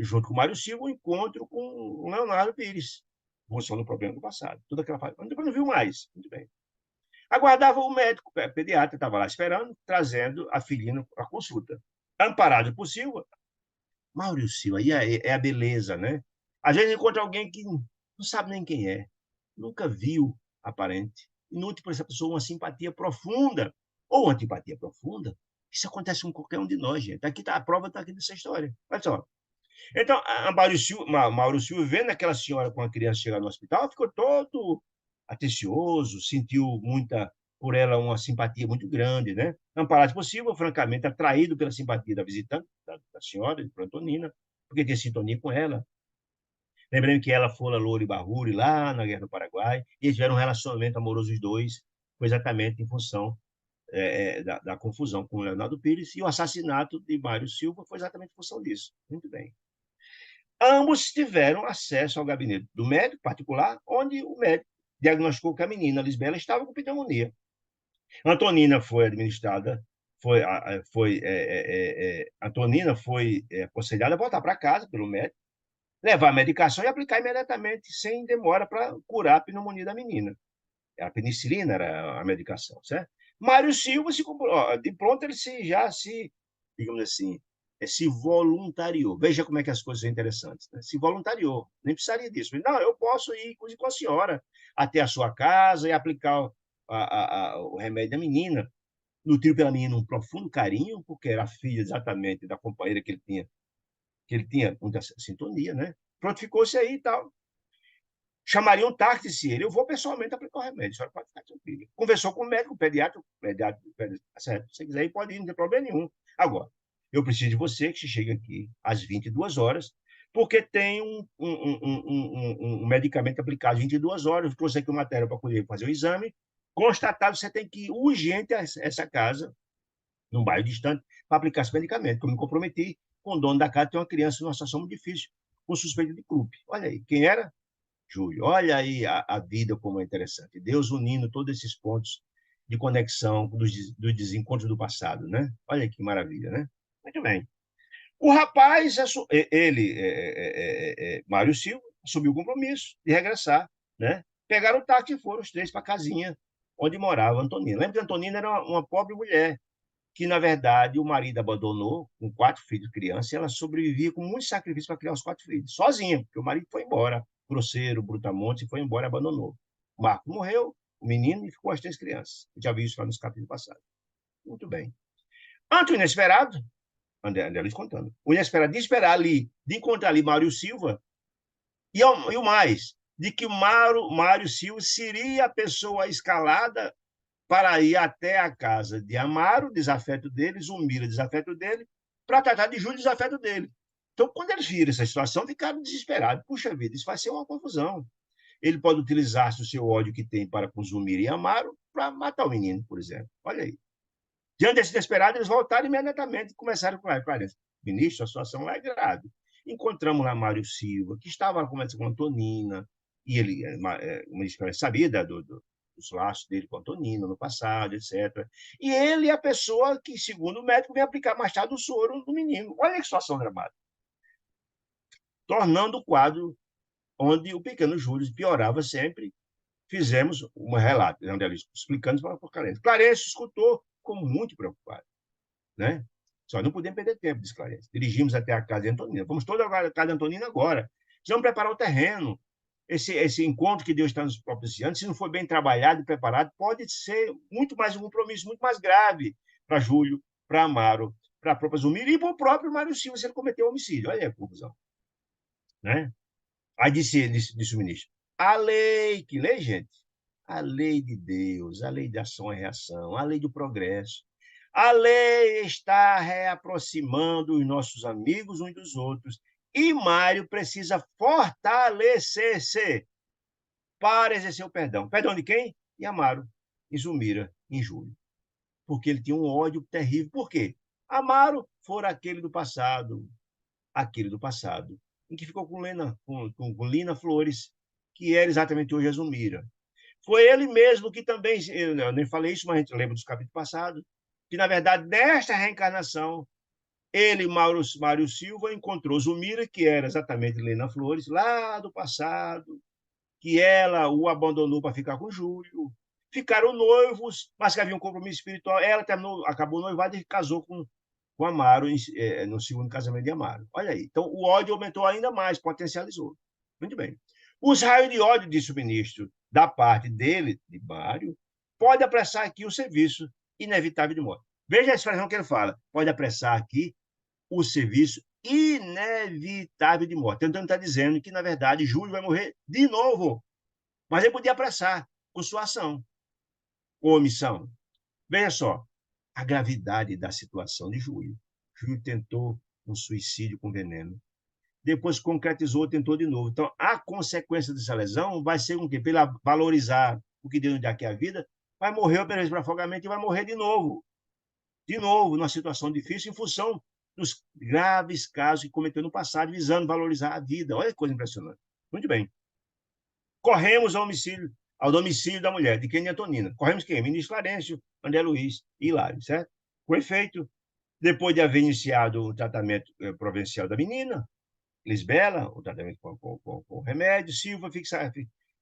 junto com o Mário Silva, um encontro com o Leonardo Pires, função do problema do passado. Tudo aquela fase. Mas depois não viu mais. Muito bem. Aguardava o médico, o pediatra estava lá esperando, trazendo a filhinha à consulta. Amparado por Silva, Mário Silva, aí é a beleza, né? Às vezes encontra alguém que não sabe nem quem é, nunca viu, aparente, e nutre por essa pessoa uma simpatia profunda, ou uma antipatia profunda. Isso acontece com qualquer um de nós, gente. Aqui tá, a prova está aqui nessa história. Olha só. Então, Mauro Silva, vendo aquela senhora com a criança chegar no hospital, ficou todo atencioso, sentiu por ela uma simpatia muito grande, né? Amparado por Silva, francamente, atraído pela simpatia da visitante, da senhora, de Antonina, porque tinha sintonia com ela. Lembrando que ela fora Loura e Barruri lá na Guerra do Paraguai, e eles tiveram um relacionamento amoroso os dois, foi exatamente em função da confusão com o Leonardo Pires, e o assassinato de Mário Silva foi exatamente em função disso. Muito bem. Ambos tiveram acesso ao gabinete do médico particular, onde o médico diagnosticou que a menina Lisbela estava com pneumonia. Antonina foi administrada, Antonina foi aconselhada a voltar para casa pelo médico, levar a medicação e aplicar imediatamente, sem demora, para curar a pneumonia da menina. A penicilina era a medicação, certo? Mário Silva, de pronto, ele digamos assim, se voluntariou. Veja como é que as coisas são interessantes. Né? Se voluntariou. Nem precisaria disso. Não, eu posso ir com a senhora até a sua casa e aplicar o remédio da menina. Nutriu pela menina um profundo carinho, porque era filha exatamente da companheira que ele tinha muita sintonia, né? Prontificou-se aí e tal. Chamaria um táxi se ele, eu vou pessoalmente aplicar o remédio, a senhora pode ficar tranquila. Conversou com o médico, o pediatra, certo, se você quiser ir, pode ir, não tem problema nenhum. Agora, eu preciso de você que chegue aqui às 22 horas, porque tem um medicamento aplicado às 22 horas, eu trouxe aqui uma matéria para poder fazer o exame, constatado, você tem que ir urgente a essa casa, num bairro distante, para aplicar esse medicamento, que eu me comprometi com o dono da casa, tem uma criança numa situação muito difícil, com suspeita de clube. Olha aí, quem era? Júlio. Olha aí a vida como é interessante. Deus unindo todos esses pontos de conexão dos desencontros do passado, né? Olha que maravilha, né? Muito bem. O rapaz, Mário Silva, assumiu o compromisso de regressar, né? Pegaram o táxi e foram os três para a casinha onde morava a Antonina. Lembra que a Antonina era uma pobre mulher, que, na verdade, o marido abandonou com 4 filhos crianças, e ela sobrevivia com muito sacrifício para criar os 4 filhos, sozinha, porque o marido foi embora, grosseiro, brutamonte, foi embora e abandonou. O Marco morreu, o menino, e ficou as 3 crianças. Eu já vi isso lá nos capítulos passados. Muito bem. Ante o inesperado, André Luiz contando, o inesperado de esperar ali, de encontrar ali Mário Silva, E o mais, de que Mário Silva seria a pessoa escalada para ir até a casa de Amaro, desafeto dele, Zumira, desafeto dele, para tratar de Júlio, desafeto dele. Então, quando eles viram essa situação, ficaram desesperados. Puxa vida, isso vai ser uma confusão. Ele pode utilizar o seu ódio que tem para com Zumira e Amaro para matar o menino, por exemplo. Olha aí. Diante desse desesperado, eles voltaram imediatamente e começaram com a clareza. Ministro, a situação lá é grave. Encontramos lá Mário Silva, que estava conversando com a Antonina, e ele sabia dos laços dele com a Antonina no passado, etc. E ele é a pessoa que, segundo o médico, vem aplicar mais tarde o soro no menino. Olha que situação dramática. Tornando o quadro onde o pequeno Júlio piorava sempre. Fizemos um relato, onde ela explicando para o Clarence. Clarence escutou, ficou muito preocupado, né? Só não podemos perder tempo, disse Clarence. Dirigimos até a casa de Antonina. Vamos toda a casa de Antonina agora. Vamos preparar o terreno. Esse encontro que Deus está nos propiciando, se não for bem trabalhado e preparado, pode ser muito mais um compromisso muito mais grave para Júlio, para Amaro, para a própria Zumira e para o próprio Mário Silva, se ele cometeu homicídio. Olha aí a confusão. Né? Aí disse o ministro, a lei, que lei, gente? A lei de Deus, a lei de ação e reação, a lei do progresso. A lei está reaproximando os nossos amigos uns dos outros. E Mário precisa fortalecer-se para exercer o perdão. Perdão de quem? De Amaro, em Zumira, em Júlio. Porque ele tinha um ódio terrível. Por quê? Amaro fora aquele do passado, em que ficou com Lina Flores, que era exatamente hoje a Zumira. Foi ele mesmo que também, eu nem falei isso, mas a gente lembra dos capítulos passados, que, na verdade, nesta reencarnação, ele, Mário Silva, encontrou Zumira, que era exatamente Lina Flores, lá do passado, que ela o abandonou para ficar com Júlio. Ficaram noivos, mas que havia um compromisso espiritual. Ela acabou noivada e casou com Amaro no segundo casamento de Amaro. Olha aí. Então, o ódio aumentou ainda mais, potencializou. Muito bem. Os raios de ódio, disse o ministro, da parte dele, de Mário, pode apressar aqui o serviço inevitável de morte. Veja a expressão que ele fala. Pode apressar aqui o serviço inevitável de morte. Então, ele está dizendo que, na verdade, Júlio vai morrer de novo. Mas ele podia apressar com sua ação ou omissão. Veja só, a gravidade da situação de Júlio. Júlio tentou um suicídio com veneno. Depois concretizou, tentou de novo. Então, a consequência dessa lesão vai ser o quê? Pela valorizar o que Deus dá aqui a vida, vai morrer apenas por afogamento e vai morrer de novo. De novo, numa situação difícil, em função dos graves casos que cometeu no passado, visando valorizar a vida. Olha que coisa impressionante. Muito bem. Corremos ao domicílio da mulher, de quem é Antonina. Corremos quem? Ministro Clarencio, André Luiz e Hilário, certo? Com efeito, depois de haver iniciado o tratamento provincial da menina, Lisbela, o tratamento com remédio, Silva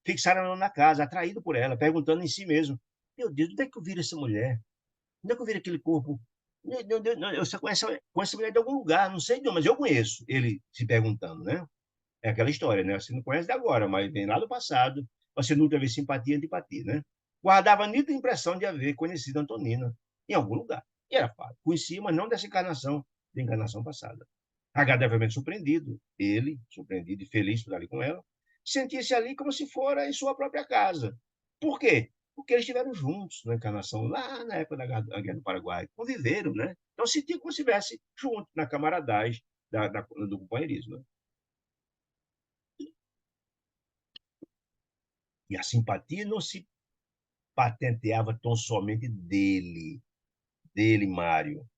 fixaram na casa, atraído por ela, perguntando em si mesmo: meu Deus, onde é que eu viro essa mulher? Onde é que eu viro aquele corpo? Eu só conheço essa mulher de algum lugar, não sei de onde, mas eu conheço. Ele se perguntando, né? É aquela história, né? Você não conhece de agora, mas vem lá do passado. Você nunca vê simpatia e antipatia, né? Guardava a nítida impressão de haver conhecido Antonina em algum lugar. E era fato. Conhecia, mas não dessa encarnação, da encarnação passada. Agradavelmente surpreendido, ele, surpreendido e feliz por estar ali com ela, sentia-se ali como se fora em sua própria casa. Por quê? Porque eles estiveram juntos na encarnação, lá na época da Guerra do Paraguai. Conviveram, né? Então, sentia como se estivesse junto, na camaradagem do companheirismo. Né? E a simpatia não se patenteava tão somente dele, Mário.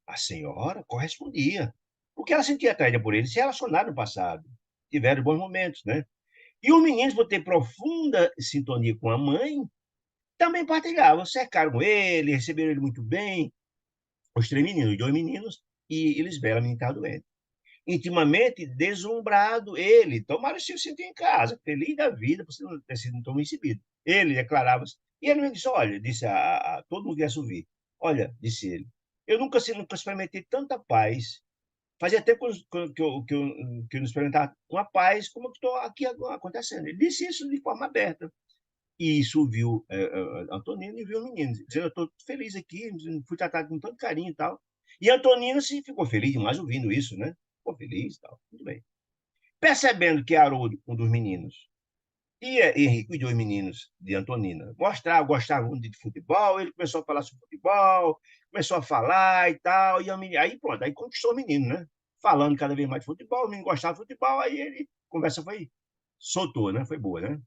A senhora correspondia, porque ela sentia atraída por ele, se relacionaram no passado, tiveram bons momentos, né? E os meninos, por ter profunda sintonia com a mãe, também partilhavam, cercaram ele, receberam ele muito bem, os três meninos, os dois meninos, e Lisbela, a menina estava doente. Intimamente deslumbrado, ele, tomaram se sentir em casa, feliz da vida, por não ter sido tão recebido. Ele declarava-se, e ele me disse, olha, disse a todo mundo que ia ouvir, olha, disse ele, eu nunca experimentei tanta paz, fazia tempo que eu não experimentava uma paz como que estou aqui acontecendo. Ele disse isso de forma aberta. E isso viu Antonino e viu o menino, dizendo, eu estou feliz aqui, fui tratado com tanto carinho e tal. E Antonino se ficou feliz demais ouvindo isso, né? Ficou feliz e tal. Muito bem. Percebendo que Haroldo, um dos meninos, e Henrique, os dois meninos de Antonina, gostavam de futebol, ele começou a falar sobre futebol, começou a falar e tal, aí pronto, aí conquistou o menino, né? Falando cada vez mais de futebol, o menino gostava de futebol, aí ele, a conversa soltou, né? Foi boa, né?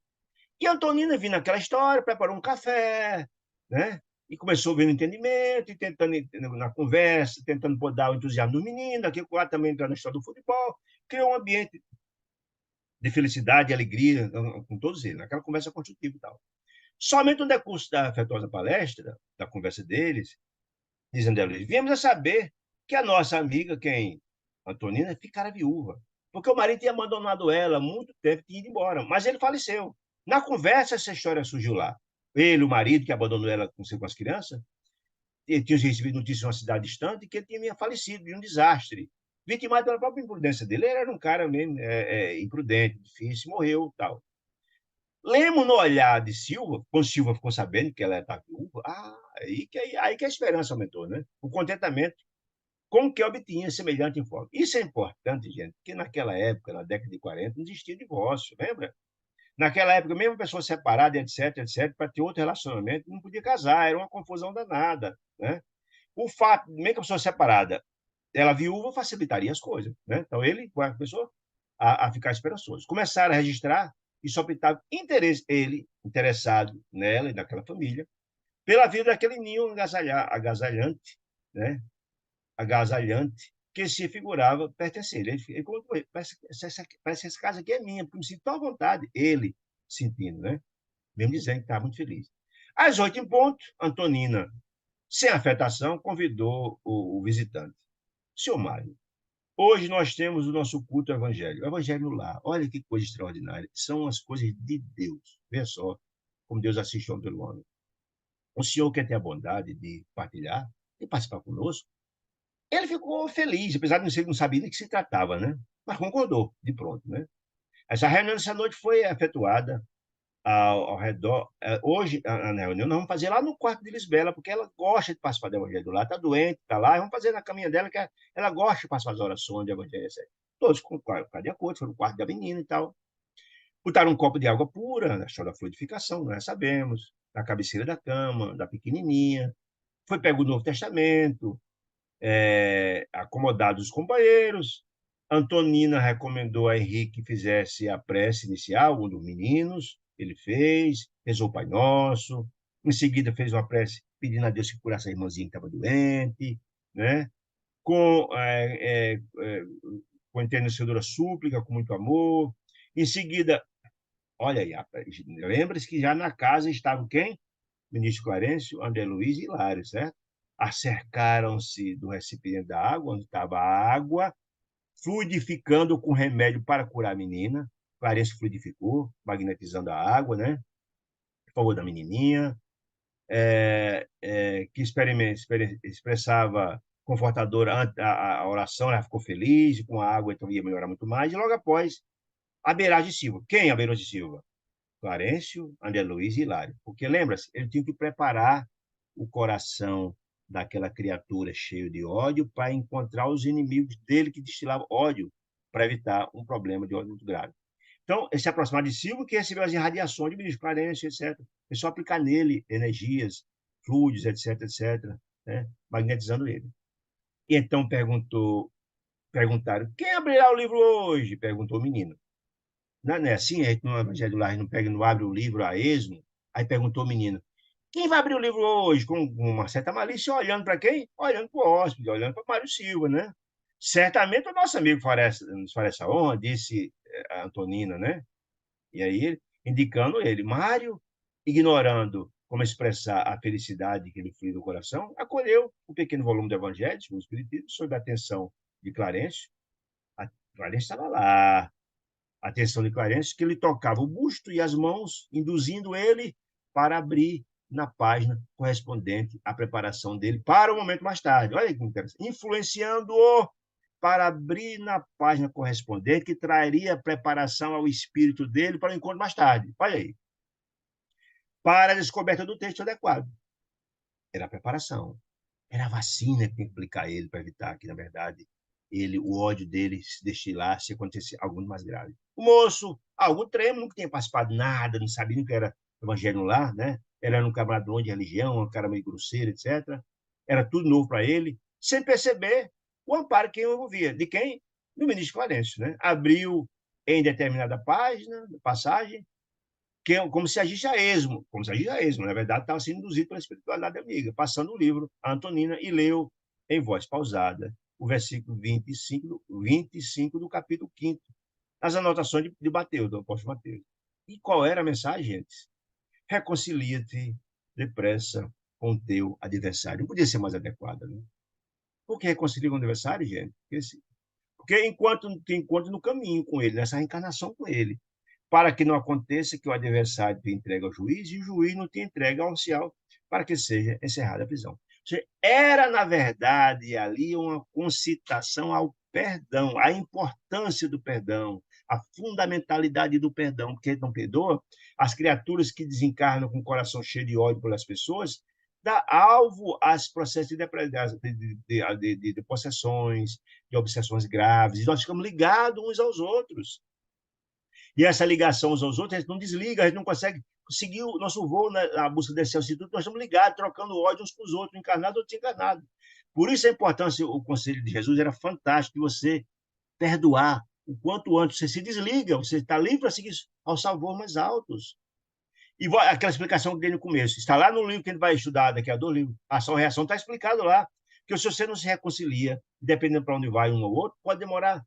E a Antonina, vindo aquela história, preparou um café, né? E começou vendo entendimento, e tentando, na conversa, tentando dar o entusiasmo do menino, daqui a pouco também entrando na história do futebol, criou um ambiente de felicidade e alegria com todos eles, naquela conversa construtiva e tal. Somente no decurso da afetuosa palestra, da conversa deles, dizendo eles, viemos a saber que a nossa amiga, quem? Antonina, ficara viúva, porque o marido tinha abandonado ela há muito tempo e tinha ido embora, mas ele faleceu. Na conversa, essa história surgiu lá. Ele, o marido, que abandonou ela com as crianças, ele tinha recebido notícias de uma cidade distante que ele tinha falecido de um desastre. Vitimado pela própria imprudência dele. Ele era um cara mesmo imprudente, difícil, morreu tal. Lemos no olhar de Silva, quando Silva ficou sabendo que ela estava viúva, aí que a esperança aumentou, né? O contentamento com que obtinha semelhante informe. Isso é importante, gente, porque naquela época, na década de 40, não existia divórcio, lembra? Naquela época, mesmo a pessoa separada, etc, etc, para ter outro relacionamento, não podia casar, era uma confusão danada, né? O fato, mesmo que a pessoa separada, ela viúva, facilitaria as coisas, né? Então, ele, a pessoa, a ficar esperançoso. Começaram a registrar e só optava interesse, ele, interessado nela e naquela família, pela vida daquele ninho agasalhante, né? Agasalhante, que se figurava pertencer. Ele parece que essa casa aqui é minha, porque me sinto tão à vontade. Ele sentindo, né? Mesmo dizendo que estava muito feliz. Às 8 em ponto, Antonina, sem afetação, convidou o visitante. Senhor Mário, hoje nós temos o nosso culto ao Evangelho. O Evangelho no lar. Olha que coisa extraordinária. São as coisas de Deus. Veja só como Deus assiste ao pelo homem. O senhor quer ter a bondade de partilhar, de participar conosco? Ele ficou feliz, apesar de não saber de que se tratava, né? Mas concordou, de pronto, né? Essa reunião essa noite foi efetuada ao redor. Hoje, na reunião, nós vamos fazer lá no quarto de Lisbela, porque ela gosta de participar do Evangelho lá, está doente, está lá, vamos fazer na caminha dela, que ela gosta de participar das orações do Evangelho, etc. Todos com de acordo, foram no quarto da menina e tal. Botaram um copo de água pura, na história da fluidificação, nós sabemos, na cabeceira da cama, da pequenininha. Foi pego o Novo Testamento, acomodados os companheiros. Antonina recomendou a Henrique que fizesse a prece inicial, um dos meninos. Ele fez, rezou o Pai Nosso. Em seguida, fez uma prece pedindo a Deus que curasse a irmãzinha que estava doente, né? Com, com enternecedora súplica, com muito amor. Em seguida, olha aí, lembra-se que já na casa estava quem? Ministro Clarencio, André Luiz e Hilário, certo? Acercaram-se do recipiente da água, onde estava a água, fluidificando com remédio para curar a menina. Clarencio fluidificou, magnetizando a água, né? Por favor da menininha, que expressava confortadora a oração, ela ficou feliz, com a água então ia melhorar muito mais. E logo após, Aberage de Silva. Quem é Aberage de Silva? Clarencio, André Luiz e Hilário. Porque, lembra-se, ele tinha que preparar o coração daquela criatura cheio de ódio para encontrar os inimigos dele que destilavam ódio para evitar um problema de ódio muito grave. Então, esse aproximar de Silva que recebeu as irradiações de ministro Clarencio, etc. É só aplicar nele energias, fluidos, etc., etc., né? Magnetizando ele. E então perguntaram, quem abrirá o livro hoje? Perguntou o menino. Não é assim? A gente no Evangelho do Lar não pega, não abre o livro a esmo. Aí perguntou o menino: quem vai abrir o livro hoje? Com uma certa malícia, olhando para quem? Olhando para o hóspede, olhando para Mário Silva, né? Certamente o nosso amigo nos fará essa honra, disse a Antonina, né? E aí, indicando ele, Mário, ignorando como expressar a felicidade que lhe fluía do coração, acolheu o pequeno volume do Evangelho, segundo o Espiritismo, sob a atenção de Clarencio. A Clarencio estava lá, atenção de Clarence, que ele tocava o busto e as mãos, induzindo ele para abrir na página correspondente à preparação dele para o momento mais tarde. Olha que interessante. Influenciando-o para abrir na página correspondente, que traria preparação ao espírito dele para o encontro mais tarde. Olha aí. Para a descoberta do texto adequado. Era a preparação. Era a vacina que tem que aplicar ele para evitar que, na verdade, o ódio dele se destilar se acontecesse algo mais grave. O moço, algum tremo, nunca tinha participado de nada, não sabia nem o que era evangelho no lar, né? Era um camarada longe de religião, um cara meio grosseiro, etc. Era tudo novo para ele, sem perceber o amparo que envolvia. De quem? Do ministro Clarencio, né? Abriu em determinada página, passagem, que é como se agisse a esmo, como se agisse a esmo. Na verdade, estava sendo induzido pela espiritualidade amiga, passando o livro a Antonina e leu em voz pausada o versículo 25 do capítulo 5, as anotações de Mateus, do apóstolo Mateus. E qual era a mensagem, gente? Reconcilia-te depressa com o teu adversário. Não podia ser mais adequada, né? Por que reconcilia com o adversário, gente? Porque enquanto tem encontro no caminho com ele, nessa reencarnação com ele, para que não aconteça que o adversário te entregue ao juiz e o juiz não te entregue ao oficial para que seja encerrada a prisão. Era, na verdade, ali uma concitação ao perdão, à importância do perdão, a fundamentalidade do perdão, porque ele não perdoa, as criaturas que desencarnam com o coração cheio de ódio pelas pessoas, dá alvo aos processos de possessões, de obsessões graves, e nós ficamos ligados uns aos outros. E essa ligação uns aos outros, a gente não desliga, a gente não consegue seguir o nosso voo na busca desse instituto, nós estamos ligados, trocando ódio uns com os outros, encarnado ou desencarnado. Por isso a importância, o conselho de Jesus era fantástico, de você perdoar o quanto antes. Você se desliga, você está livre para seguir aos sabores mais altos. E aquela explicação que dei no começo, está lá no livro que a gente vai estudar daqui a 2 livros, a ação e reação está explicado lá, que se você não se reconcilia, dependendo para onde vai um ou outro, pode demorar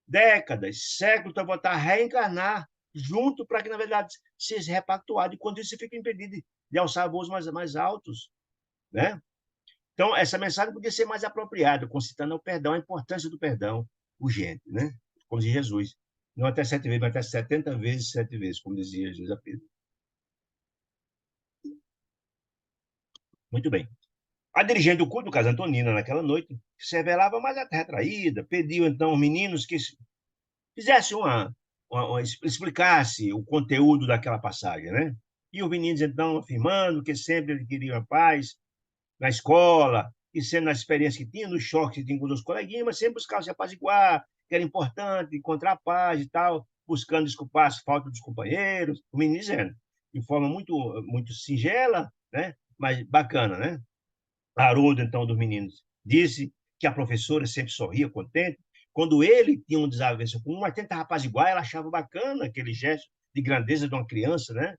décadas, séculos, para voltar a reencarnar junto para que, na verdade, seja repactuado. E quando isso, você fica impedido de alçar voos mais altos. Né? Então, essa mensagem podia ser mais apropriada, concitando o perdão, a importância do perdão urgente, né? Como diz Jesus. Não até 7 vezes, mas até 70 vezes, 7 vezes, como dizia Jesus a Pedro. Muito bem. A dirigente do culto, no caso Antonina, naquela noite, se revelava mais até retraída, pediu então aos meninos que fizesse explicasse o conteúdo daquela passagem, né? E os meninos, então, afirmando que sempre ele queria a paz na escola, e sendo na experiência que tinha, nos choques que tinha com os coleguinhas, mas sempre buscava se apaziguar, que era importante encontrar a paz e tal, buscando desculpar as faltas dos companheiros, o menino dizendo, de forma muito singela, né? Mas bacana, né? Haroldo, então, dos meninos, disse que a professora sempre sorria, contente. Quando ele tinha um desavenço com uma, tentava apaziguar, ela achava bacana aquele gesto de grandeza de uma criança, né?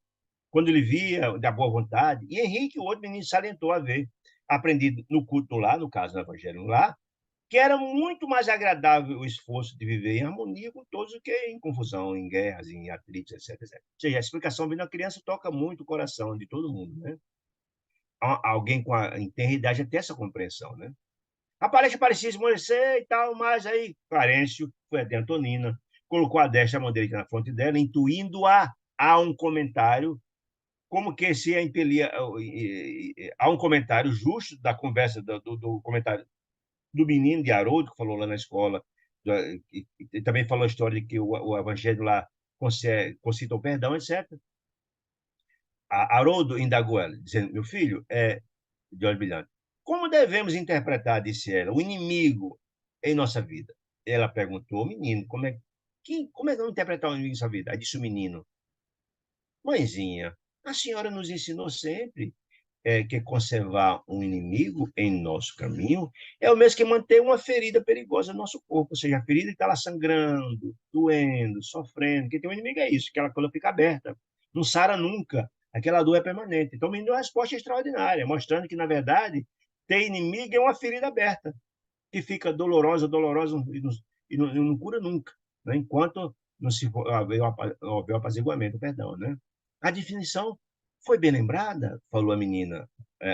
Quando ele via da boa vontade. E Henrique, o outro menino, salientou a ver, aprendido no culto lá, no caso do Evangelho lá, que era muito mais agradável o esforço de viver em harmonia com todos do que em confusão, em guerras, em atritos, etc, etc. Ou seja, a explicação vindo da criança toca muito o coração de todo mundo, né? Alguém com a idade até essa compreensão, né? Parecia esmorecer e tal, mas aí Clarencio foi até Antonina, colocou a destra, a mão direita na fronte dela, intuindo-a a um comentário, como que se impelia a um comentário justo da conversa, do comentário do menino de Haroldo, que falou lá na escola, e também falou a história de que o evangelho lá concita o perdão, etc. Haroldo indagou ela, dizendo, meu filho, de olho brilhante, como devemos interpretar, disse ela, o inimigo em nossa vida? Ela perguntou ao menino, como é que vamos interpretar o inimigo em sua vida? Aí disse o menino, mãezinha, a senhora nos ensinou sempre que conservar um inimigo em nosso caminho é o mesmo que manter uma ferida perigosa no nosso corpo, ou seja, a ferida está lá sangrando, doendo, sofrendo. Quem tem um inimigo é isso, aquela coisa fica aberta, não sara nunca, aquela dor é permanente. Então, me deu uma resposta extraordinária, mostrando que, na verdade, ter inimigo é uma ferida aberta, que fica dolorosa, dolorosa e não cura nunca, né? Enquanto não se houver o apaziguamento, perdão, né? A definição foi bem lembrada, falou a menina,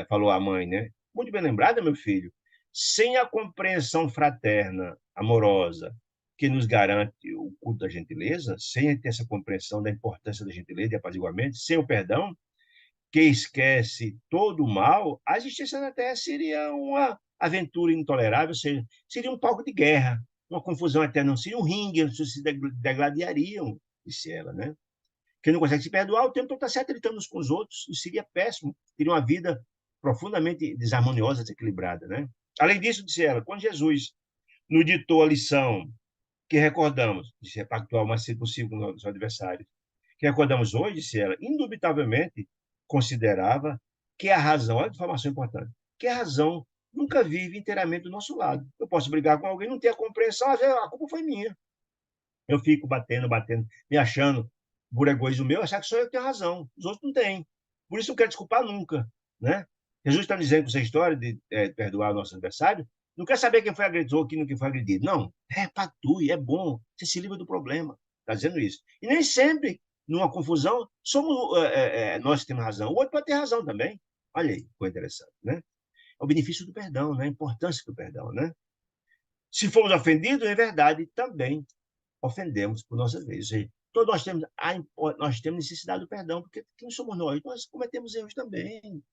falou a mãe, né? Muito bem lembrada, meu filho. Sem a compreensão fraterna, amorosa, que nos garante o culto da gentileza, sem ter essa compreensão da importância da gentileza e apaziguamento, sem o perdão, que esquece todo o mal, a justiça na Terra seria uma aventura intolerável, seria um palco de guerra, uma confusão eterna, seria um ringue, as pessoas se degladiariam, disse ela, né? Quem não consegue se perdoar, o tempo todo está se atritando uns com os outros, isso seria péssimo, teria uma vida profundamente desarmoniosa, desequilibrada, né? Além disso, disse ela, quando Jesus nos ditou a lição que recordamos, de se repactuar o mais cedo possível com nossos adversários, que recordamos hoje, se ela indubitavelmente considerava que a razão, olha que informação importante, que a razão nunca vive inteiramente do nosso lado. Eu posso brigar com alguém, não ter a compreensão, às vezes a culpa foi minha. Eu fico batendo, batendo, me achando, por egoísmo meu, achar que sou eu que tenho razão. Os outros não têm. Por isso não quero desculpar nunca. Né? Jesus está dizendo com essa história de perdoar o nosso adversário, não quer saber quem foi agredido ou quem foi agredido. Não, repatue, é bom, você se livra do problema. Está dizendo isso. E nem sempre, numa confusão, somos nós que temos razão. O outro pode ter razão também. Olha aí, foi interessante. Né? É o benefício do perdão, né? A importância do perdão. Né? Se formos ofendidos, é verdade, também ofendemos por nossa vez. Todos nós temos necessidade do perdão, porque quem somos nós? Nós cometemos erros também.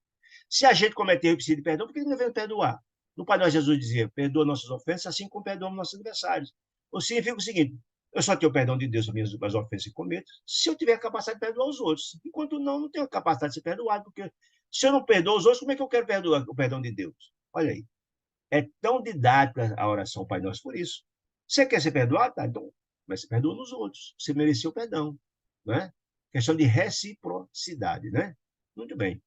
Se a gente cometer erro e precisa de perdão, por que não devemos perdoar? No Pai Nosso Jesus dizia, perdoa nossas ofensas, assim como perdoamos nossos adversários. Ou significa o seguinte, eu só tenho o perdão de Deus sobre as ofensas que cometo, se eu tiver a capacidade de perdoar os outros. Enquanto não, não tenho a capacidade de ser perdoado, porque se eu não perdoo os outros, como é que eu quero perdoar o perdão de Deus? Olha aí. É tão didática a oração Pai Nosso por isso. Você quer ser perdoado? Tá, então, mas você perdoa nos outros. Você mereceu perdão. Né? Questão de reciprocidade. Né? Muito bem.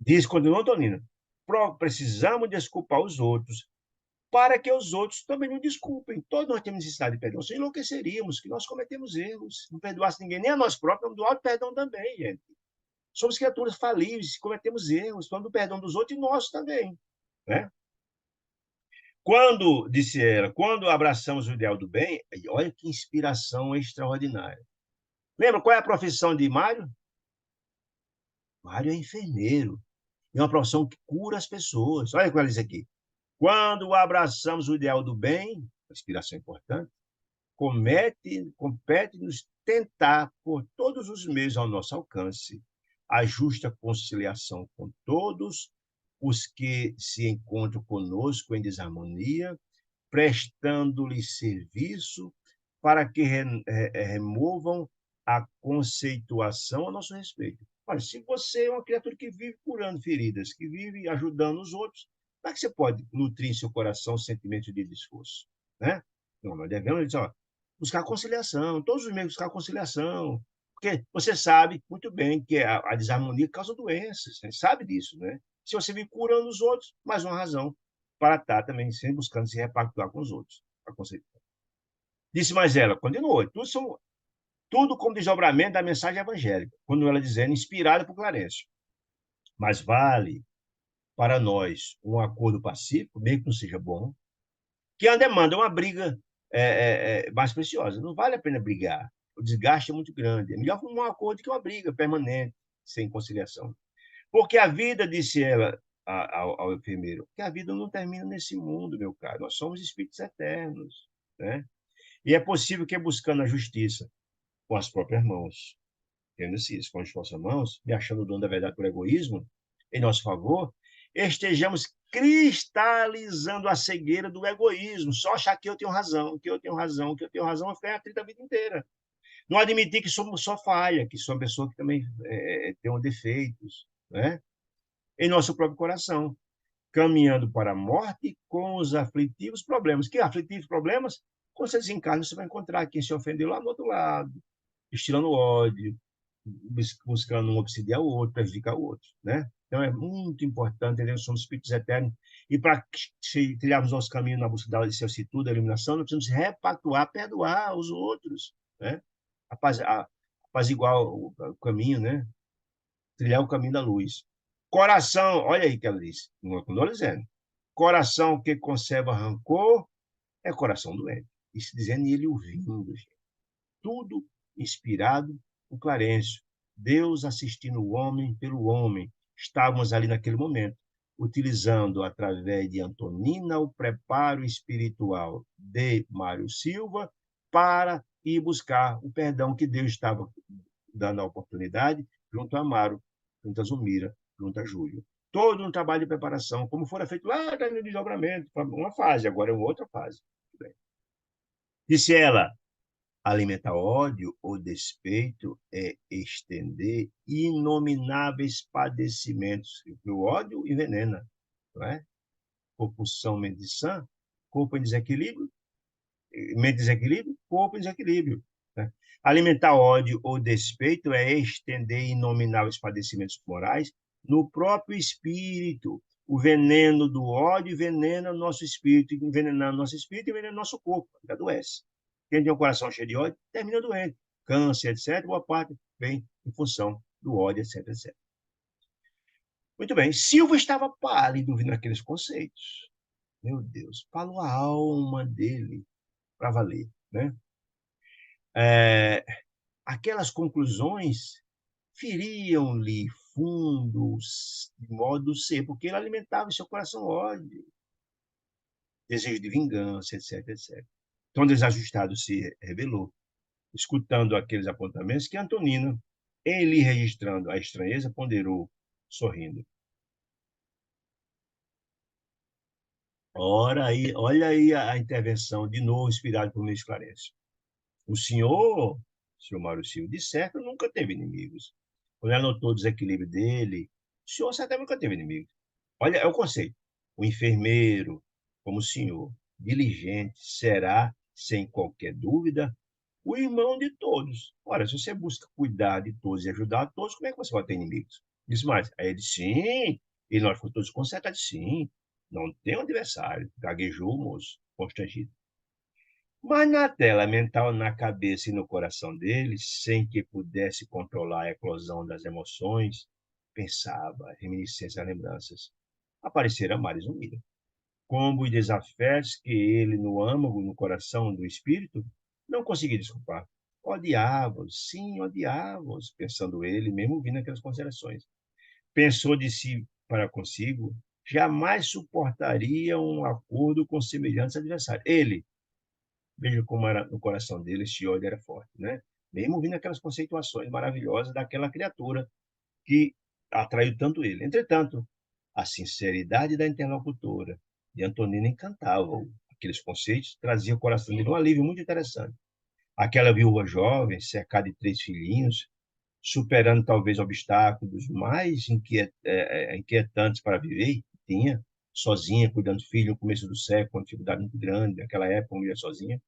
Diz, continua Antonina, precisamos desculpar os outros para que os outros também nos desculpem. Todos nós temos necessidade de perdão. Se enlouqueceríamos, que nós cometemos erros. Não perdoasse ninguém, nem a nós próprios, do alto perdão também, gente. Somos criaturas falíveis, cometemos erros, falando do perdão dos outros e nós também. Né? Quando, disse ela, quando abraçamos o ideal do bem, olha que inspiração extraordinária. Lembra qual é a profissão de Mário? Mário é enfermeiro. É uma profissão que cura as pessoas. Olha o que ela diz aqui. Quando abraçamos o ideal do bem, inspiração importante, compete-nos tentar, por todos os meios ao nosso alcance, a justa conciliação com todos os que se encontram conosco em desarmonia, prestando-lhes serviço para que removam a conceituação a nosso respeito. Olha, se você é uma criatura que vive curando feridas, que vive ajudando os outros, como é que você pode nutrir em seu coração sentimento de desgosto? Né? Não, nós devemos dizer, ó, buscar conciliação, todos os meios buscar conciliação, porque você sabe muito bem que a desarmonia causa doenças, você sabe disso, né? Se você vive curando os outros, mais uma razão para estar também sempre buscando se repactuar com os outros. Disse mais ela, continuou, tudo como desdobramento da mensagem evangélica, quando ela dizendo, inspirada por Clarencio. Mas vale para nós um acordo pacífico, mesmo que não seja bom, que é uma demanda, uma briga mais preciosa. Não vale a pena brigar. O desgaste é muito grande. É melhor um acordo que uma briga permanente, sem conciliação. Porque a vida, disse ela ao enfermeiro, que a vida não termina nesse mundo, meu caro. Nós somos espíritos eternos. Né? E é possível que, buscando a justiça com as próprias mãos, tendo-se isso com as nossas mãos, e achando o dono da verdade por egoísmo, em nosso favor, estejamos cristalizando a cegueira do egoísmo, só achar que eu tenho razão, que eu tenho razão, que eu tenho razão, vai ficar atrito a vida inteira. Não admitir que somos só falha, que sou uma pessoa que também tem defeitos, né? Em nosso próprio coração, caminhando para a morte com os aflitivos problemas. Que aflitivos problemas? Quando você desencarna, você vai encontrar quem se ofendeu lá do outro lado, estilando ódio, buscando um obsidiar o outro, prejudicar o outro, né? Então é muito importante entender que somos espíritos eternos e para trilharmos nosso caminho na busca da vicissitude, da iluminação, nós precisamos repactuar, perdoar os outros, né? Apaziguar o caminho, né? Trilhar o caminho da luz. Coração, olha aí que ela disse, não é dizendo. Coração que conserva rancor é coração doente. Isso dizendo e ele ouvindo, gente. Tudo inspirado por Clarencio. Deus assistindo o homem pelo homem. Estávamos ali naquele momento, utilizando, através de Antonina, o preparo espiritual de Mário Silva para ir buscar o perdão que Deus estava dando a oportunidade junto a Amaro, junto a Zumira, junto a Júlio. Todo um trabalho de preparação, como fora feito lá no desdobramento, uma fase, agora é uma outra fase. Disse ela, alimentar ódio ou despeito é estender inomináveis padecimentos. O ódio envenena, não é? Compulsão mendiçã corpo em desequilíbrio, mente em desequilíbrio, corpo em desequilíbrio. Né? Alimentar ódio ou despeito é estender inomináveis padecimentos morais no próprio espírito. O veneno do ódio envenena o nosso espírito, envenenando nosso espírito, envenena nosso corpo, adoece. Quem tem o coração cheio de ódio termina doente. Câncer, etc., boa parte vem em função do ódio, etc., etc. Muito bem, Silva estava pálido ouvindo aqueles conceitos. Meu Deus, falou a alma dele para valer, né? É, aquelas conclusões feriam-lhe fundos de modo ser, porque ele alimentava em seu coração ódio, desejo de vingança, etc, etc. Tão desajustado se revelou, escutando aqueles apontamentos, que Antonina, ele registrando a estranheza, ponderou, sorrindo. Ora aí, olha aí a intervenção, de novo, inspirada por Luiz Clarence. O senhor Mário Silva, de certo, nunca teve inimigos. Quando ela notou o desequilíbrio dele, o senhor certamente nunca teve inimigos. Olha, é o conceito. O enfermeiro, como o senhor, diligente, será, sem qualquer dúvida, o irmão de todos. Ora, se você busca cuidar de todos e ajudar a todos, como é que você vai ter inimigos? Diz mais. Aí ele, sim. E nós fomos todos consertados, sim. Não tem um adversário. Gaguejou o moço, constrangido. Mas na tela mental, na cabeça e no coração dele, sem que pudesse controlar a eclosão das emoções, pensava, reminiscências, lembranças. Aparecera Maris Unida. Como os desafetos que ele, no âmago, no coração do espírito, não conseguia desculpar. Odiava-os, sim, odiava-os, pensando ele, mesmo ouvindo aquelas considerações. Pensou de si para consigo, jamais suportaria um acordo com semelhantes adversários. Ele, veja como era no coração dele, esse ódio era forte, né? Mesmo ouvindo aquelas conceituações maravilhosas daquela criatura que atraiu tanto ele. Entretanto, a sinceridade da interlocutora de Antonina encantava-o. Aqueles conceitos traziam ao coração dele um alívio muito interessante. Aquela viúva jovem, cercada de 3 filhinhos, superando talvez obstáculos mais inquietantes para viver, tinha, sozinha, cuidando do filho no começo do século, com uma dificuldade muito grande, naquela época, uma mulher sozinha,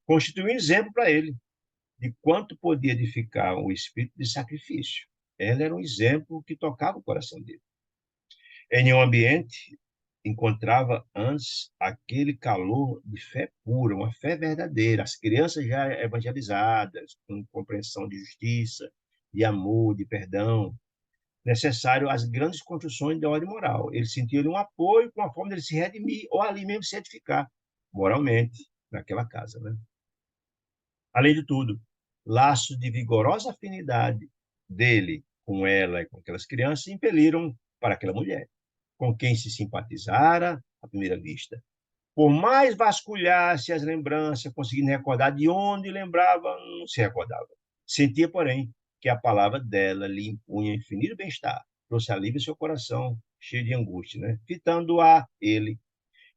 constituiu um exemplo para ele de quanto podia edificar um espírito de sacrifício. Ela era um exemplo que tocava o coração dele. Em um ambiente encontrava antes aquele calor de fé pura, uma fé verdadeira. As crianças já evangelizadas, com compreensão de justiça, de amor, de perdão, necessário às grandes construções de ordem moral. Ele sentia um apoio com a forma de ele se redimir, ou ali mesmo se edificar moralmente naquela casa, né? Além de tudo, laços de vigorosa afinidade dele com ela e com aquelas crianças impeliram para aquela mulher, com quem se simpatizara à primeira vista. Por mais vasculhasse as lembranças, conseguindo recordar de onde lembrava, não se recordava. Sentia, porém, que a palavra dela lhe impunha infinito bem-estar, trouxe alívio ao seu coração, cheio de angústia, né? Fitando-a ele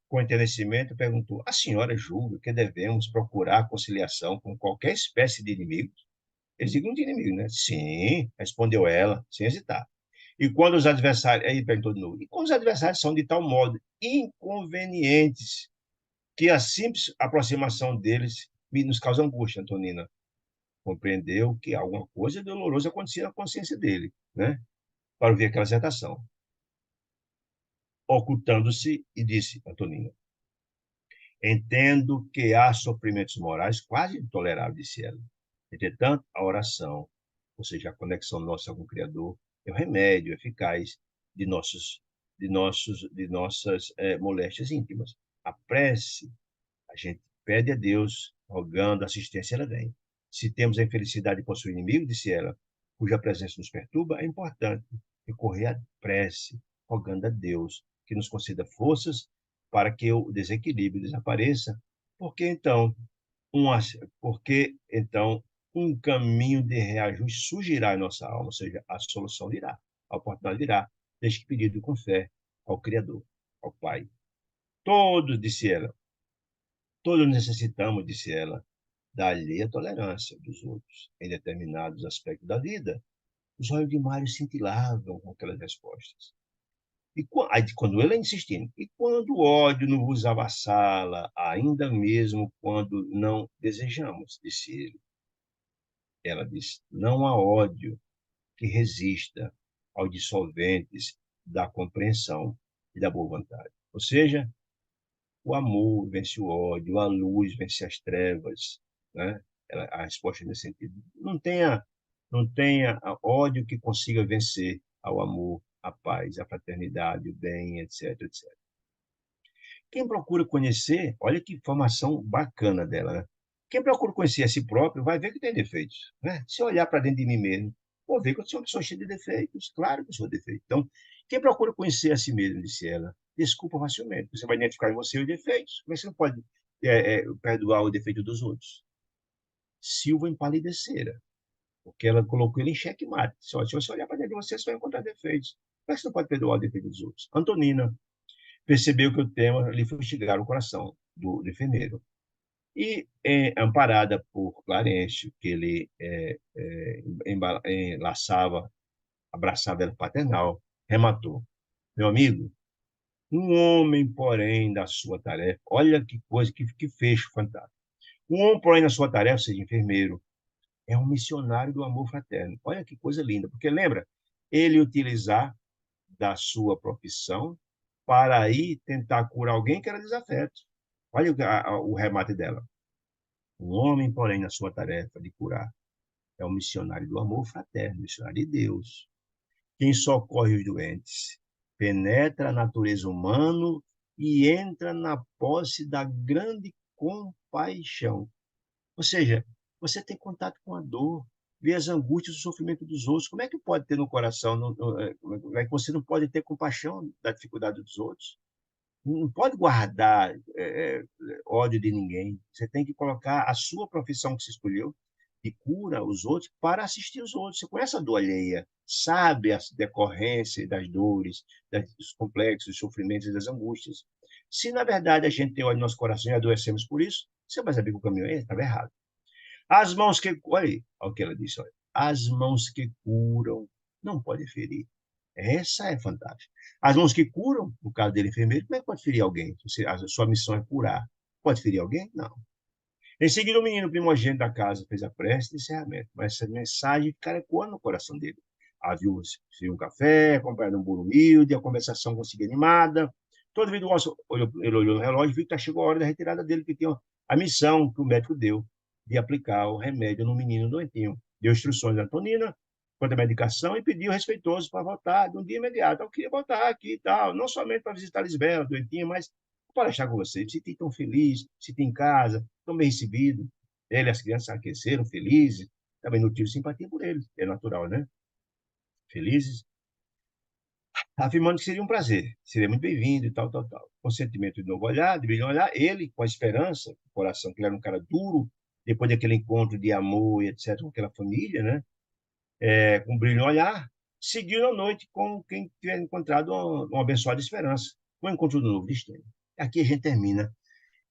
com entendimento, perguntou: a senhora julga que devemos procurar conciliação com qualquer espécie de inimigo? Eles digam de inimigo, né? Sim, respondeu ela, sem hesitar. E quando os adversários, aí perguntou de novo, e quando os adversários são de tal modo inconvenientes que a simples aproximação deles nos causa angústia, Antonina compreendeu que alguma coisa dolorosa acontecia na consciência dele, né? Para ouvir aquela exortação. Ocultando-se, e disse, Antonina, entendo que há sofrimentos morais quase intoleráveis, disse ela. Entretanto, a oração, ou seja, a conexão nossa com o Criador, é o remédio eficaz de nossas moléstias íntimas. A prece, a gente pede a Deus, rogando assistência, ela vem. Se temos a infelicidade de possuir inimigo, disse ela, cuja presença nos perturba, é importante recorrer à prece, rogando a Deus que nos conceda forças para que o desequilíbrio desapareça, porque então, um, porque então um caminho de reajuste surgirá em nossa alma, ou seja, a solução virá, a oportunidade virá, desde que pedido com fé ao Criador, ao Pai. Todos, disse ela, todos necessitamos, disse ela, da alheia tolerância dos outros em determinados aspectos da vida. Os olhos de Mário cintilavam com aquelas respostas. Aí, quando ele insistindo, e quando o ódio não vos avassala, ainda mesmo quando não desejamos, disse ele. Ela disse, não há ódio que resista aos dissolventes da compreensão e da boa vontade. Ou seja, o amor vence o ódio, a luz vence as trevas, né? A resposta nesse sentido. Não tenha ódio que consiga vencer ao amor, a paz, a fraternidade, o bem, etc, etc. Quem procura conhecer, olha que informação bacana dela, né? Quem procura conhecer a si próprio vai ver que tem defeitos, né? Se eu olhar para dentro de mim mesmo, vou ver que eu sou uma pessoa cheia de defeitos. Claro que eu sou defeito. Então, quem procura conhecer a si mesmo, disse ela, desculpa facilmente. Você vai identificar em você os defeitos. Como é que você não pode perdoar o defeito dos outros? Silva empalidecera, porque ela colocou ele em xeque-mate. Se você olhar para dentro de você, você vai encontrar defeitos. Como é que você não pode perdoar o defeito dos outros? Antonina percebeu que o tema lhe fustigar o coração do enfermeiro. E, amparada por Clarencio, que ele enlaçava, abraçava ela paternal, rematou. Meu amigo, um homem, porém, da sua tarefa, olha que coisa, que fecho fantástico. Um homem, porém, da sua tarefa, seja enfermeiro, é um missionário do amor fraterno. Olha que coisa linda, porque lembra, ele utilizar da sua profissão para aí tentar curar alguém que era desafeto. Olha o remate dela. Um homem, porém, na sua tarefa de curar, é um missionário do amor fraterno, missionário de Deus. Quem socorre os doentes, penetra a natureza humana e entra na posse da grande compaixão. Ou seja, você tem contato com a dor, vê as angústias e o sofrimento dos outros. Como é que pode ter no coração, como é que você não pode ter compaixão da dificuldade dos outros? Não pode guardar ódio de ninguém. Você tem que colocar a sua profissão que você escolheu, que cura os outros, para assistir os outros. Você conhece a dor alheia, sabe as decorrências das dores, dos complexos, dos sofrimentos e das angústias. Se, na verdade, a gente tem ódio no nosso coração e adoecemos por isso, você vai saber que o caminho estava errado. As mãos que... Olha aí, olha o que ela disse. Olha. As mãos que curam não podem ferir. Essa é fantástica. As mãos que curam, no caso dele, enfermeiro, como é que pode ferir alguém? A sua missão é curar. Pode ferir alguém? Não. Em seguida, o menino primogênito da casa fez a prece de encerramento, mas essa mensagem ficara ecoando no coração dele. Havia um café, compraram um bolo humilde, a conversação conseguia animada. Todo vida ele olhou no relógio e viu que chegou a hora da retirada dele, que tinha a missão que o médico deu de aplicar o remédio no menino doentinho. Deu instruções à Antonina quanto à medicação e pediu respeitoso para voltar de um dia imediato. Eu queria voltar aqui e tal, não somente para visitar a Lisbela, doentinha, mas para estar com vocês. Se tão feliz, se tem em casa, tão bem recebido. Ele e as crianças aqueceram, felizes. Também não tive simpatia por eles, é natural, né? Felizes, afirmando que seria um prazer, seria muito bem-vindo e tal, tal, tal. Consentimento de novo olhar, de brilhar olhar, ele, com a esperança, o coração, que ele era um cara duro, depois daquele encontro de amor e etc., com aquela família, né? Com um brilho no olhar, seguiu a noite com quem tiver encontrado uma abençoada esperança, com o encontro do novo destino. Aqui a gente termina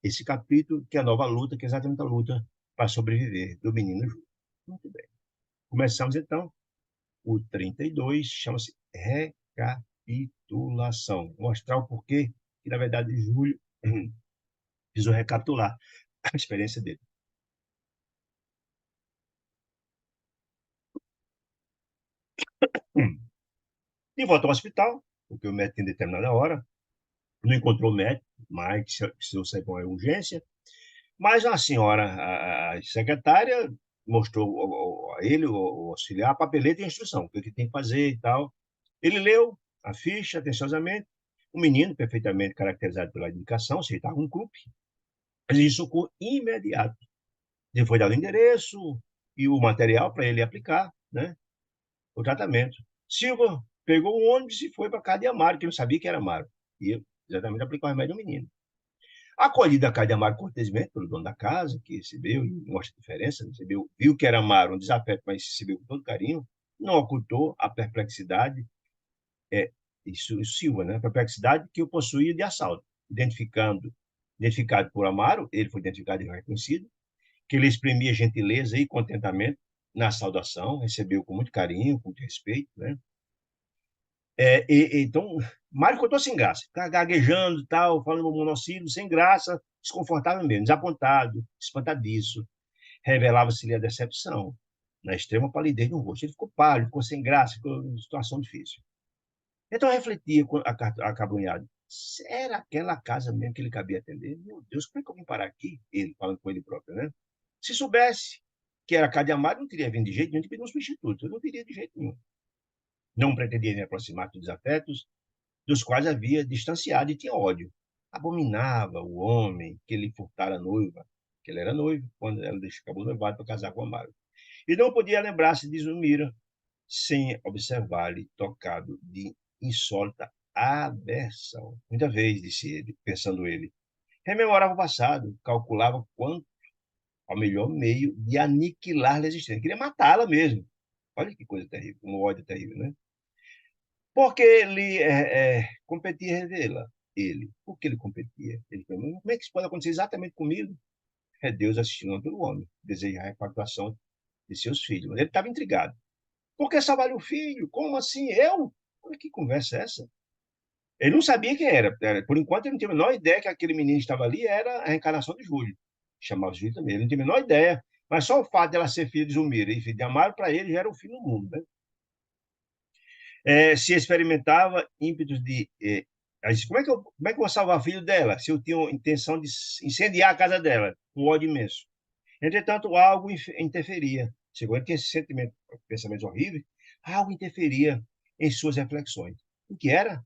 esse capítulo, que é a nova luta, que é exatamente a luta para sobreviver do menino Júlio. Muito bem. Começamos, então, o 32, chama-se recapitulação. Mostrar o porquê que, na verdade, Júlio precisou recapitular a experiência dele. De volta ao hospital, porque o médico em determinada hora não encontrou o médico, mas precisou sair com a urgência. Mas a senhora, a secretária, mostrou a ele, o auxiliar, a papeleta e a instrução, o que ele tem que fazer e tal. Ele leu a ficha atenciosamente. O menino, perfeitamente caracterizado pela indicação, se ele estava com um clube, exigiu socorro imediato. Ele foi dado o endereço e o material para ele aplicar, né, o tratamento. Silva pegou um ônibus e foi para a casa de Amaro, que não sabia que era Amaro. E exatamente aplicou o remédio ao menino. Acolhida a casa de Amaro cortesmente pelo dono da casa, que recebeu e mostra a diferença, recebeu, viu que era Amaro, um desafeto, mas recebeu com todo carinho, não ocultou a perplexidade, isso Silva, né? A perplexidade que o possuía de assalto, identificado por Amaro, ele foi identificado e reconhecido, que ele exprimia gentileza e contentamento na saudação, recebeu com muito carinho, com muito respeito, né? Então, Mário ficou todo sem graça, ficava gaguejando, tal, falando monossílabo, sem graça, desconfortável mesmo, desapontado, espantadiço. Revelava-se-lhe a decepção, na extrema palidez no rosto. Ele ficou pálido, ficou sem graça, ficou em situação difícil. Então, eu refletia acabrunhado. Era aquela casa mesmo que ele cabia atender? Meu Deus, como é que eu vim parar aqui? Ele, falando com ele próprio, né? Se soubesse que era a casa de Amado, não teria vindo de jeito nenhum, teria pedido um substituto. Eu não teria de jeito nenhum. Não pretendia me aproximar dos afetos, dos quais havia distanciado e tinha ódio. Abominava o homem que lhe furtara a noiva, que ele era noivo, quando ela acabou noivado para casar com Amaro. E não podia lembrar-se de Zulmira sem observar-lhe tocado de insólita aversão. Muita vez, disse ele, pensando ele, rememorava o passado, calculava quanto ao melhor meio de aniquilar a existência. Queria matá-la mesmo. Olha que coisa terrível, um ódio terrível, né? Porque ele competia revê-la. Ele. Por que ele competia? Ele falou, como é que isso pode acontecer exatamente comigo? É Deus assistindo pelo homem, deseja a repactuação de seus filhos. Mas ele estava intrigado. Por que salvar o filho? Como assim? Eu? Olha que conversa é essa? Ele não sabia quem era. Por enquanto, ele não tinha a menor ideia que aquele menino que estava ali era a reencarnação de Júlio. Chamava Júlio também. Ele não tinha a menor ideia. Mas só o fato dela ser filha de Zulmira e filha de Amaro, para ele, já era o fim do mundo. Né? Se experimentava ímpetos de. Como é que eu vou salvar o filho dela se eu tinha intenção de incendiar a casa dela? Um ódio imenso. Entretanto, algo interferia. Chegou a ter esse sentimento, pensamentos horríveis, algo interferia em suas reflexões. O que era?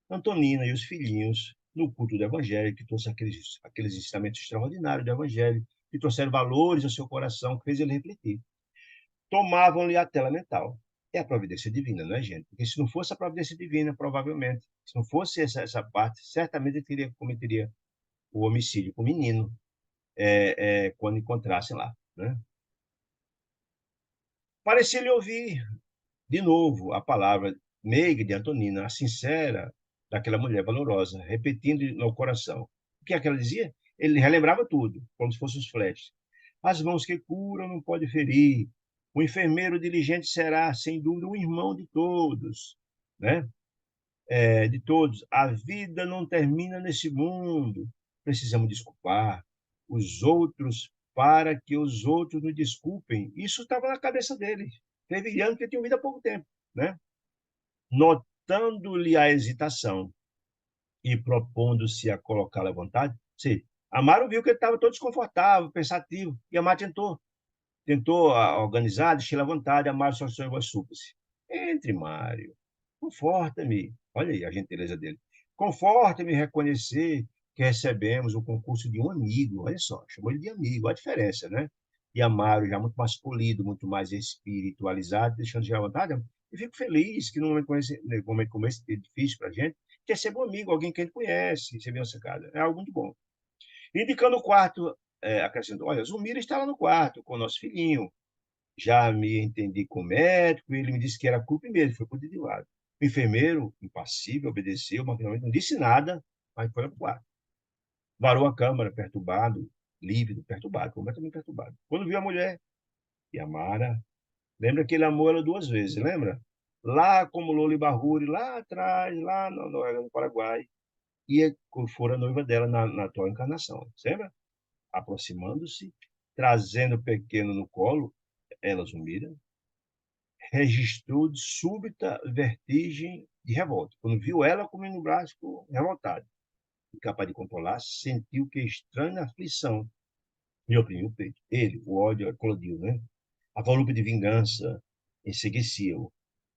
Antonina e os filhinhos no culto do Evangelho, que trouxe aqueles ensinamentos extraordinários do Evangelho, que trouxeram valores ao seu coração, que fez ele refletir. Tomavam-lhe a tela mental. É a providência divina, não é, gente? Porque se não fosse a providência divina, provavelmente, se não fosse essa parte, certamente ele cometeria o homicídio com o menino quando encontrassem lá. Né? Parecia-lhe ouvir de novo a palavra meiga de Antonina, a sincera daquela mulher valorosa, repetindo no coração. O que é que ela dizia? Ele relembrava tudo, como se fossem os flashes. As mãos que curam não pode ferir. O enfermeiro diligente será, sem dúvida, um irmão de todos, né? De todos. A vida não termina nesse mundo. Precisamos desculpar os outros para que os outros nos desculpem. Isso estava na cabeça dele, fervilhando, que tinha ouvido há pouco tempo, né? Notando-lhe a hesitação e propondo-se a colocá-la à vontade, sim, Amaro viu que ele estava todo desconfortável, pensativo, e Amaro tentou organizar, deixar ele à vontade. Amaro só sonhou as súplicas. Entre, Mário, conforta-me. Olha aí a gentileza dele. Conforta-me reconhecer que recebemos o concurso de um amigo. Olha só, chamou ele de amigo, olha a diferença, né? E Amaro, já muito mais polido, muito mais espiritualizado, deixando de à vontade. Eu fico feliz que num momento como esse, é difícil para a gente, receba um amigo, alguém que a gente conhece, receber nossa casa. É algo muito bom. Indicando o quarto, acrescentou: olha, Zumira está lá no quarto com o nosso filhinho. Já me entendi com o médico, ele me disse que era culpa mesmo, foi por de lado. O enfermeiro, impassível, obedeceu, mas finalmente não disse nada, mas foi para o quarto. Varou a câmara, perturbado, lívido, perturbado, completamente perturbado. Quando viu a mulher, Yamara, lembra que ele amou ela duas vezes, lembra? Lá como Loli Barruri, lá atrás, lá no Paraguai, e fora noiva dela na atual encarnação, lembra? Aproximando-se, trazendo o pequeno no colo, ela, Zumira, registrou de súbita vertigem de revolta. Quando viu ela comendo no braço, ficou revoltado. Incapaz de controlar, sentiu que estranha aflição lhe oprimiu o peito. Ele, o ódio, eclodiu, né? A volúpia de vingança enseguecia-o.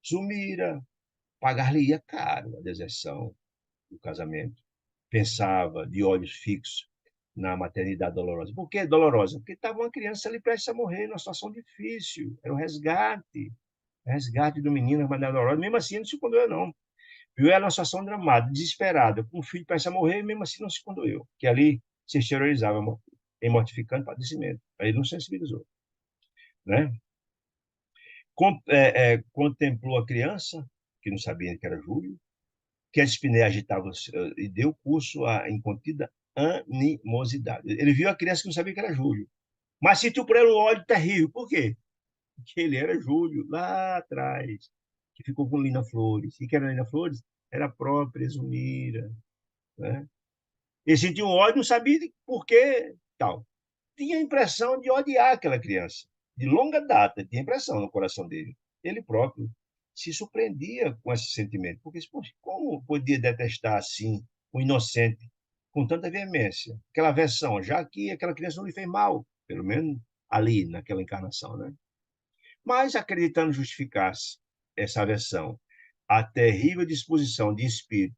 Zumira pagar-lhe-ia caro a deserção do casamento. Pensava, de olhos fixos, na maternidade dolorosa. Por que dolorosa? Porque estava uma criança ali prestes a morrer, numa situação difícil. Era o resgate do menino, mas dolorosa. Mesmo assim, não se condoeu, não. Viu ela numa situação dramática, desesperada, com o filho prestes a morrer, e mesmo assim não se condoeu. Que ali se exteriorizava em mortificante padecimento. Aí ele não sensibilizou. Né? Contemplou a criança, que não sabia que era Júlio, que a espinéia agitava e deu curso à incontida animosidade. Ele viu a criança que não sabia que era Júlio, mas sentiu por ela um ódio terrível. Por quê? Porque ele era Júlio, lá atrás, que ficou com Lina Flores. E que era Lina Flores? Era a própria Zumira, né? Ele sentiu um ódio, não sabia por quê, tal. Tinha a impressão de odiar aquela criança. De longa data, tinha impressão no coração dele. Ele próprio se surpreendia com esse sentimento. Porque, poxa, como podia detestar assim o inocente com tanta veemência? Aquela versão, já que aquela criança não lhe fez mal, pelo menos ali, naquela encarnação, né? Mas, acreditando justificar-se essa versão, a terrível disposição de espírito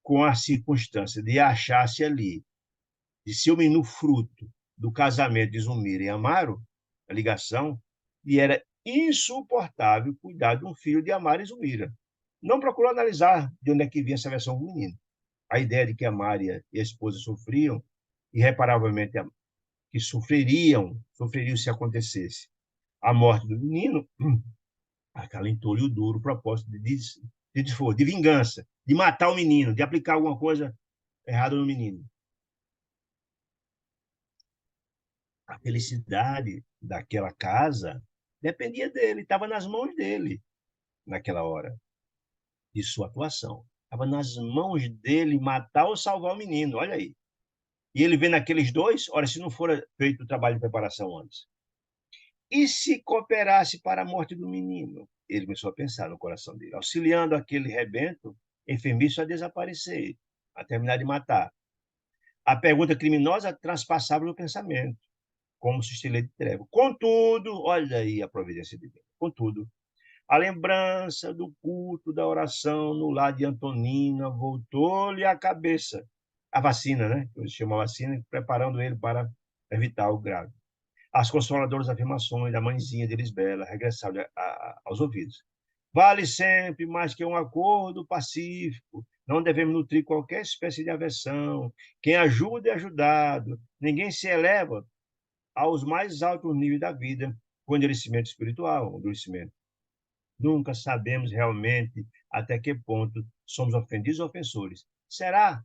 com a circunstância de achar-se ali, de ser o menino fruto do casamento de Zumira e Amaro, a ligação, e era insuportável cuidar de um filho de Amaro e Zumira. Não procurou analisar de onde é que vinha essa versão do menino. A ideia de que a Mária e a esposa sofriam, irreparavelmente, que sofreriam se acontecesse a morte do menino, acalentou-lhe o duro propósito de vingança, de matar o menino, de aplicar alguma coisa errada no menino. A felicidade daquela casa dependia dele, estava nas mãos dele naquela hora, de sua atuação. Estava nas mãos dele matar ou salvar o menino, olha aí. E ele vendo aqueles dois, olha, se não for feito o trabalho de preparação antes. E se cooperasse para a morte do menino? Ele começou a pensar no coração dele, auxiliando aquele rebento enfermiço a desaparecer, a terminar de matar. A pergunta criminosa transpassava o pensamento, como se estilete de treva. Contudo, olha aí a providência de Deus. Contudo, a lembrança do culto da oração no lar de Antonina voltou-lhe à cabeça. A vacina, né? Que se chama vacina, preparando ele para evitar o grave. As consoladoras afirmações da mãezinha de Lisbela regressaram aos ouvidos. Vale sempre mais que um acordo pacífico. Não devemos nutrir qualquer espécie de aversão. Quem ajuda é ajudado. Ninguém se eleva aos mais altos níveis da vida com endurecimento espiritual, endurecimento. Nunca sabemos realmente até que ponto somos ofendidos ou ofensores. Será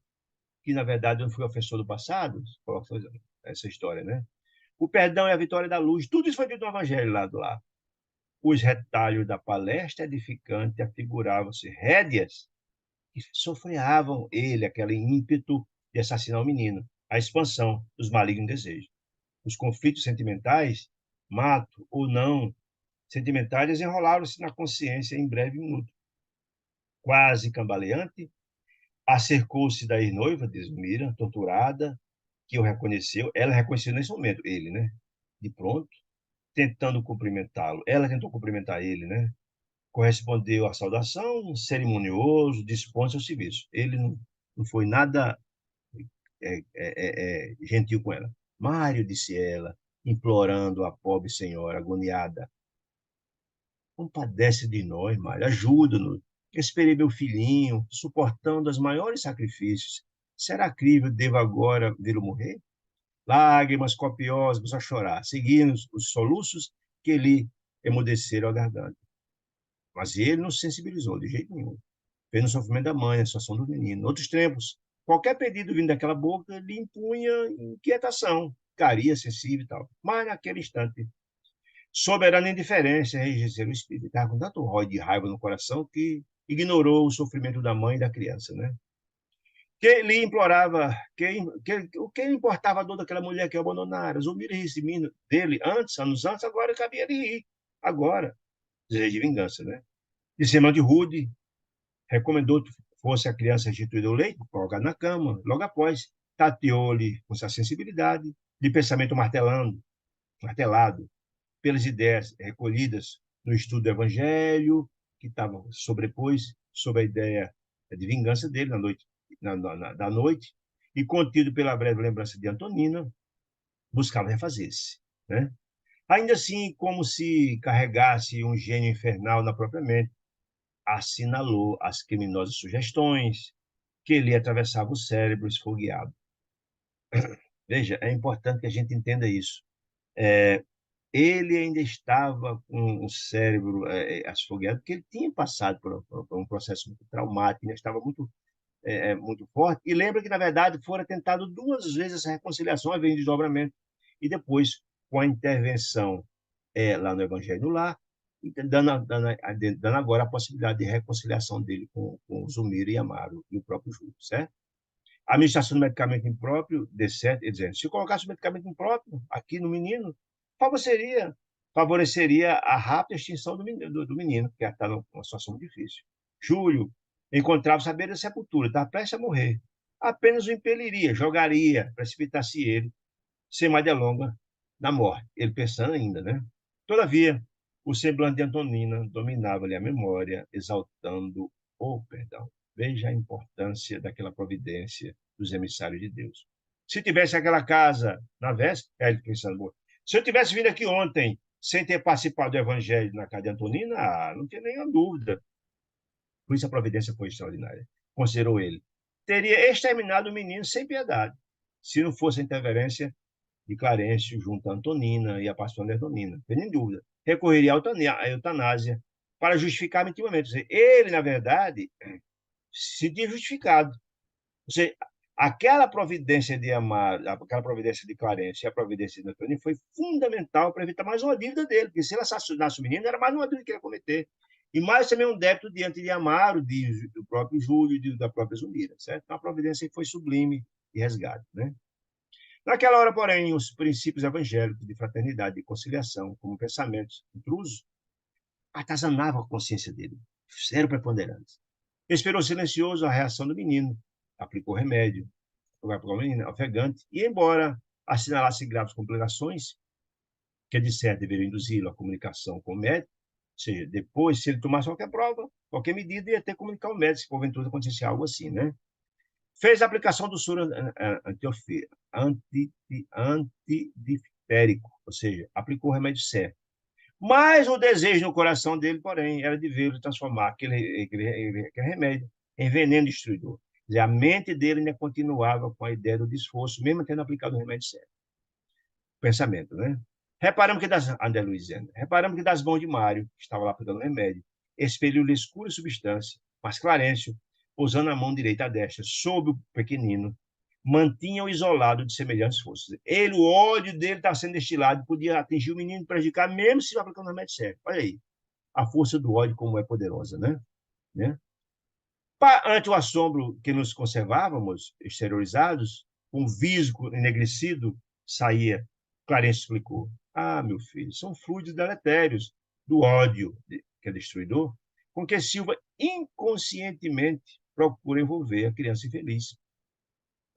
que, na verdade, eu não fui ofensor do passado? Essa história, né? O perdão é a vitória da luz. Tudo isso foi dito no Evangelho lá do lado. Os retalhos da palestra edificante afiguravam-se rédeas que sofreavam ele, aquele ímpeto de assassinar o menino, a expansão dos malignos desejos. Os conflitos sentimentais, mato ou não, sentimentais, desenrolaram-se na consciência em breve minuto. Quase cambaleante, acercou-se da ex-noiva, Desmira, torturada, que o reconheceu. Ela reconheceu nesse momento ele, né? De pronto, tentando cumprimentá-lo. Ela tentou cumprimentar ele, né? Correspondeu à saudação, cerimonioso, dispondo-se ao serviço. Ele não foi nada gentil com ela. Mário, disse ela, implorando a pobre senhora agoniada. Compadece de nós, Mário, ajuda-nos. Esperei meu filhinho, suportando os maiores sacrifícios. Será crível devo agora vê-lo morrer? Lágrimas copiosas a chorar, seguindo os soluços que lhe emudeceram a garganta. Mas ele não se sensibilizou de jeito nenhum. Vendo o sofrimento da mãe, a situação do menino. Outros tempos, qualquer pedido vindo daquela boca lhe impunha inquietação, caria sensível e tal. Mas naquele instante, soberana indiferença enrijeceu o espírito. Estava com tanto ódio de raiva no coração que ignorou o sofrimento da mãe e da criança, né? Que lhe implorava, o que importava a dor daquela mulher que abandonara? Zumira esse menino dele antes, anos antes, agora cabia ele rir. Agora, desejo de vingança, né? De semana de rude, recomendou que fosse a criança restituída ao leito, colocada na cama. Logo após, tateou-lhe com sua sensibilidade, de pensamento martelado, pelas ideias recolhidas no estudo do Evangelho, que estava sobrepôs sobre a ideia de vingança dele da noite, e contido pela breve lembrança de Antonina, buscava refazer-se, né? Ainda assim, como se carregasse um gênio infernal na própria mente, assinalou as criminosas sugestões que lhe atravessavam o cérebro esfogueado. Veja, é importante que a gente entenda isso. Ele ainda estava com o cérebro esfogueado, porque ele tinha passado por um processo muito traumático, ainda estava muito forte. E lembra que, na verdade, fora tentado duas vezes essa reconciliação, a vez de desdobramento, e depois, com a intervenção lá no Evangelho no Lar, dando agora a possibilidade de reconciliação dele com Zumira e Amaro e o próprio Júlio, certo? A administração do medicamento impróprio, de certo, ele dizendo, se colocasse o medicamento impróprio aqui no menino, favoreceria a rápida extinção do menino, que está numa situação difícil. Júlio encontrava-se à beira da sepultura, estava prestes a morrer. Apenas o impeliria, jogaria, precipitasse ele, sem mais delonga, na morte. Ele pensando ainda, né? Todavia, o semblante de Antonina dominava-lhe a memória, exaltando o perdão. Veja a importância daquela providência dos emissários de Deus. Se tivesse aquela casa na véspera, ele pensando, se eu tivesse vindo aqui ontem sem ter participado do evangelho na casa de Antonina, não tinha nenhuma dúvida. Por isso a providência foi extraordinária. Considerou ele. Teria exterminado o menino sem piedade, se não fosse a interferência de Clarencio junto a Antonina e a pastora de Antonina. Não tem nem dúvida. Recorreria à eutanásia para justificar mentimamente. Ele, na verdade, se tinha justificado. Ou seja, aquela providência de Amar, aquela providência de Clarencio e a providência de Antonina foi fundamental para evitar mais uma dívida dele, porque se ele assassinasse o menino, era mais uma dívida que ele ia cometer. E mais também um débito diante de Amaro, do próprio Júlio e da própria Zumira, certo? Então, a providência foi sublime e resgate, né? Naquela hora, porém, os princípios evangélicos de fraternidade e conciliação, como pensamentos intrusos, atazanavam a consciência dele, eram preponderantes. Esperou silencioso a reação do menino, aplicou remédio, aplicou o menino ofegante, e, embora assinalasse graves complicações, que de certo deveriam induzi-lo à comunicação com o médico, ou seja, depois, se ele tomasse qualquer prova, qualquer medida, ia ter que comunicar ao médico, se porventura acontecesse algo assim, né? Fez a aplicação do soro antidiférico, ou seja, aplicou o remédio certo. Mas o desejo no coração dele, porém, era de vê-lo transformar aquele remédio em veneno destruidor. E a mente dele ainda continuava com a ideia do desforço, mesmo tendo aplicado o remédio certo. Pensamento, né? Reparamos que das mãos de Mário, que estava lá pegando o remédio, expeliu-lhe escura substância, mas Clarencio, usando a mão direita à destra, sob o pequenino, mantinha-o isolado de semelhantes forças. O ódio dele estava sendo destilado, podia atingir o menino e prejudicar, mesmo se aplicando o remédio certo. Olha aí, a força do ódio como é poderosa, né? Ante o assombro que nos conservávamos, exteriorizados, com visgo enegrecido, saía. Clarence explicou. Meu filho, são fluidos deletérios do ódio, que é destruidor, com que Silva inconscientemente procura envolver a criança infeliz,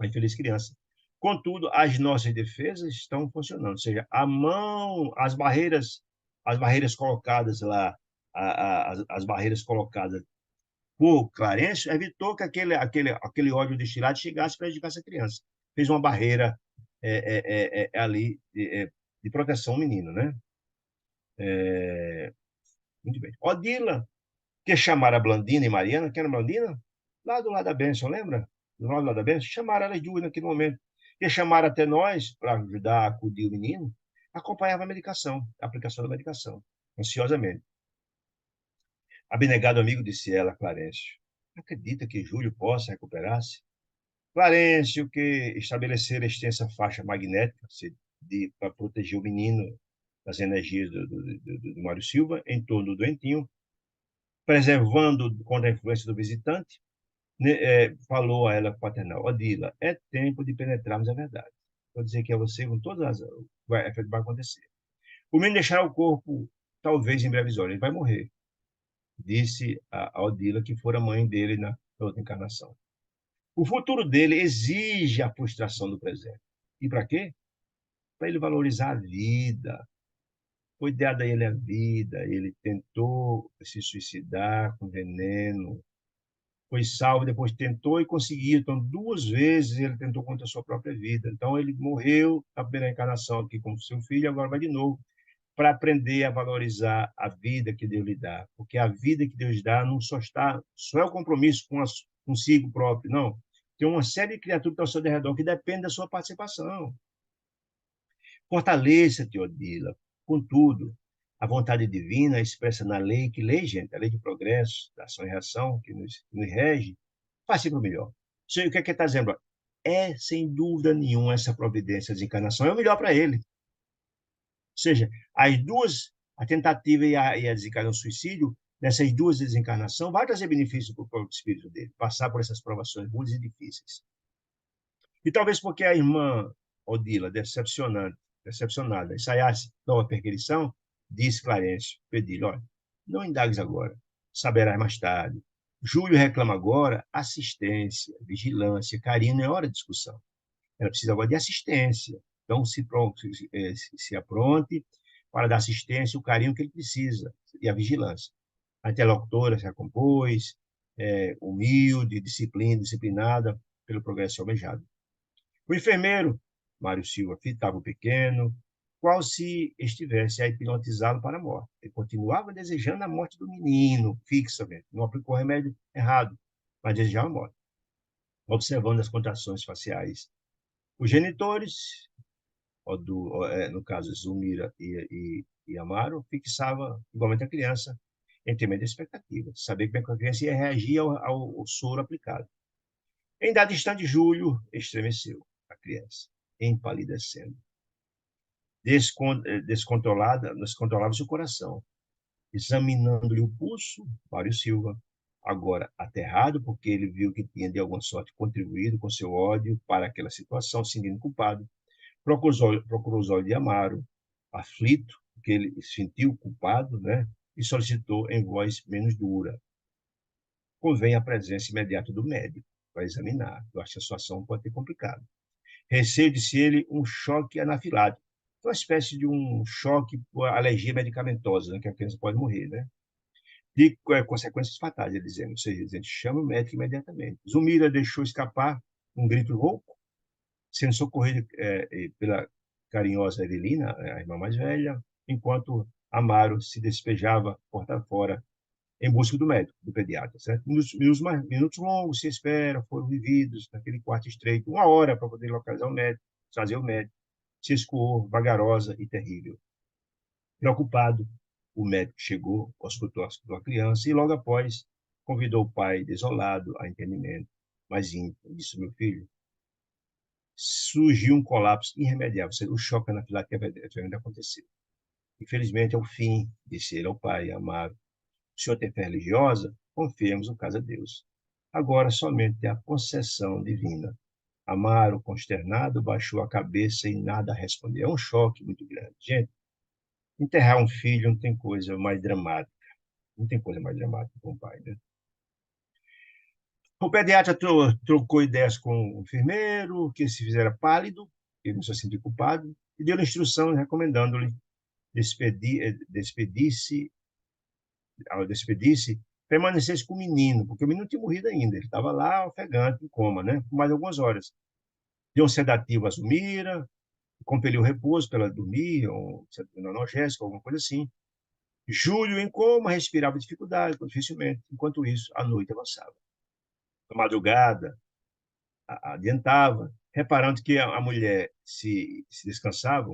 a infeliz criança. Contudo, as nossas defesas estão funcionando, ou seja, as barreiras colocadas lá, as barreiras colocadas por Clarence, evitou que aquele ódio destilado chegasse para prejudicar essa criança. Fez uma barreira ali de proteção ao menino, né? Muito bem. Odila, que chamara Blandina e Mariana, que era Blandina? Lá do lado da bênção, lembra? Do lado da bênção, chamaram elas duas naquele momento. Que chamaram até nós para ajudar a acudir o menino, acompanhava a aplicação da medicação, ansiosamente. Abnegado amigo, disse ela a Clarencio. Acredita que Júlio possa recuperar-se? Clarencio, que estabelecer extensa faixa magnética para proteger o menino das energias do Mário Silva em torno do doentinho, preservando contra a influência do visitante, falou a ela paternal: Odila, é tempo de penetrarmos a verdade. Vou dizer que é você com todas as. Vai acontecer. O menino deixará o corpo, talvez em breves horas, ele vai morrer, disse a Odila, que fora mãe dele na outra encarnação. O futuro dele exige a frustração do presente. E para quê? Para ele valorizar a vida. Foi dada a ele a vida, ele tentou se suicidar com veneno, foi salvo, depois tentou e conseguiu. Então, duas vezes ele tentou contra a sua própria vida. Então, ele morreu na primeira encarnação aqui como seu filho, agora vai de novo para aprender a valorizar a vida que Deus lhe dá. Porque a vida que Deus dá não só é o compromisso consigo próprio, não. Tem uma série de criaturas que estão ao seu redor que dependem da sua participação. Fortaleça-te, Odila. Contudo, a vontade divina expressa na lei, gente? A lei de progresso, da ação e reação, que nos rege, faz sempre o melhor. O que é que está dizendo? Sem dúvida nenhuma, essa providência de encarnação é o melhor para ele. Ou seja, as duas a tentativa e a desencarnação, o suicídio, nessas duas desencarnações, vai trazer benefício para o próprio espírito dele, passar por essas provações ruins e difíceis. E talvez porque a irmã Odila, decepcionada, ensaiasse nova perquisição, disse Clarence, pediu, olha, não indagues agora, saberás mais tarde. Júlio reclama agora assistência, vigilância, carinho, não é hora de discussão. Ela precisa agora de assistência. Então, se apronte para dar assistência, o carinho que ele precisa, e a vigilância. A interlocutora se recompôs, humilde, disciplinada pelo progresso almejado. O enfermeiro, Mário Silva, fitava o pequeno, qual se estivesse a hipnotizá-lo para a morte. Ele continuava desejando a morte do menino, fixamente. Não aplicou remédio errado, mas desejava a morte. Observando as contrações faciais. Os genitores, no caso Zulmira e Amaro, fixava igualmente a criança em tremenda expectativa, saber como é que a criança ia reagir ao soro aplicado. Em dado instante, Júlio estremeceu a criança, empalidecendo. Descontrolava-se o coração. Examinando-lhe o pulso, Mário Silva, agora aterrado, porque ele viu que tinha de alguma sorte contribuído com seu ódio para aquela situação, se sentindo culpado, procurou os olhos de Amaro, aflito, porque ele se sentiu culpado, né? E solicitou em voz menos dura: convém a presença imediata do médico para examinar. Eu acho que a situação pode ter complicado. Receio, disse ele, um choque anafilático. Uma espécie de um choque por alergia medicamentosa, né, que a criança pode morrer, né? De consequências fatais, ele dizendo. Ou seja, a gente chama o médico imediatamente. Zulmira deixou escapar um grito rouco, sendo socorrido pela carinhosa Evelina, a irmã mais velha, enquanto Amaro se despejava porta fora em busca do médico, do pediatra, certo? Minutos longos se espera, foram vividos naquele quarto estreito, 1 hora para poder localizar o médico, trazer o médico. Se escoou, vagarosa e terrível. Preocupado, o médico chegou, auscultou a criança e, logo após, convidou o pai, desolado, a entendimento. Mas íntimo, disse: meu filho, surgiu um colapso irremediável. O choque anafilático efetivamente aconteceu. Infelizmente, é o fim, disse ele ao pai amado. O senhor tem fé religiosa? Confiemos no caso a Deus. Agora somente a concessão divina. Amaro, consternado, baixou a cabeça e nada respondeu. É um choque muito grande. Gente, enterrar um filho não tem coisa mais dramática. Não tem coisa mais dramática com o pai, né? O pediatra trocou ideias com o enfermeiro, que se fizera pálido, ele não se sentiu culpado, e deu instrução recomendando-lhe despedir-se, ao despedir-se, permanecesse com o menino, porque o menino tinha morrido ainda, ele estava lá ofegante, em coma, né? Por mais algumas horas. Deu um sedativo a Zulmira, compeliu o repouso para ela dormir, ou um analgésico, alguma coisa assim. Júlio, em coma, respirava dificilmente. Enquanto isso, a noite avançava. A madrugada adiantava, reparando que a mulher se descansava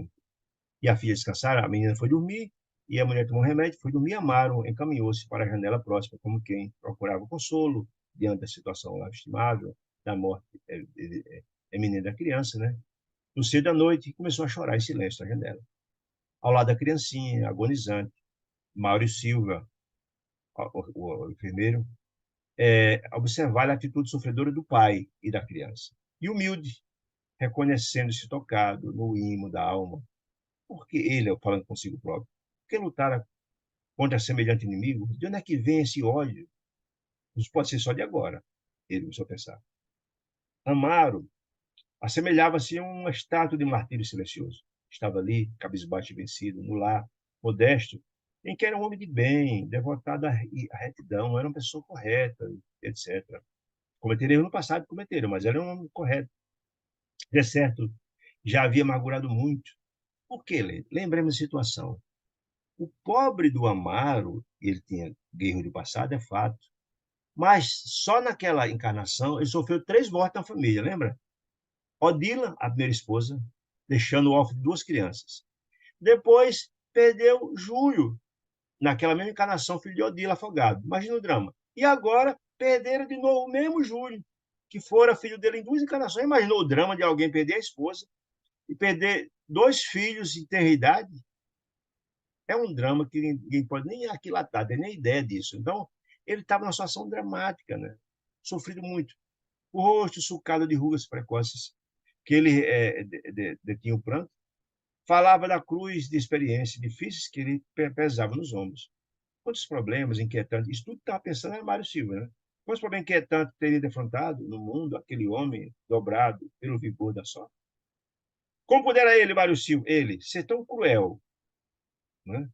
e a filha descansara, a menina foi dormir e a mulher tomou um remédio, foi dormir. Amaro encaminhou-se para a janela próxima, como quem procurava consolo diante da situação lastimável da morte eminente da criança, né? No cedo da noite, começou a chorar em silêncio na janela. Ao lado da criancinha, agonizante, Mário Silva, o enfermeiro, observar a atitude sofredora do pai e da criança. E humilde, reconhecendo-se tocado no imo da alma. Porque ele, falando consigo próprio, por que lutar contra semelhante inimigo? De onde é que vem esse ódio? Não pode ser só de agora, ele começou a pensar. Amaro assemelhava-se a uma estátua de martírio silencioso. Estava ali, cabisbaixo e vencido, no lar, modesto, em que era um homem de bem, devotado à retidão, era uma pessoa correta, etc. Cometeram erro no passado, cometeram, mas era um homem correto. De certo, já havia amargurado muito. Por quê? Lembremos a situação. O pobre do Amaro, ele tinha guerra de passado, é fato, mas só naquela encarnação ele sofreu 3 mortes na família, lembra? Odila, a primeira esposa, deixando órfão de 2 crianças. Depois, perdeu Júlio, naquela mesma encarnação, filho de Odila, afogado. Imagina o drama. E agora, perderam de novo o mesmo Júlio, que fora filho dele em 2 encarnações. Imaginou o drama de alguém perder a esposa e perder 2 filhos em tenra idade? É um drama que ninguém pode nem aquilatar, ter nem ideia disso. Então, ele estava numa situação dramática, né? Sofrido muito. O rosto sulcado de rugas precoces, que ele detinha o pranto, falava da cruz de experiências difíceis que ele pesava nos ombros. Quantos problemas inquietantes, isso tudo estava pensando em Mário Silva, né? Quantos problemas inquietantes teria defrontado no mundo aquele homem dobrado pelo vigor da sorte? Como pudera ele, Mário Silva, ele, ser tão cruel, né?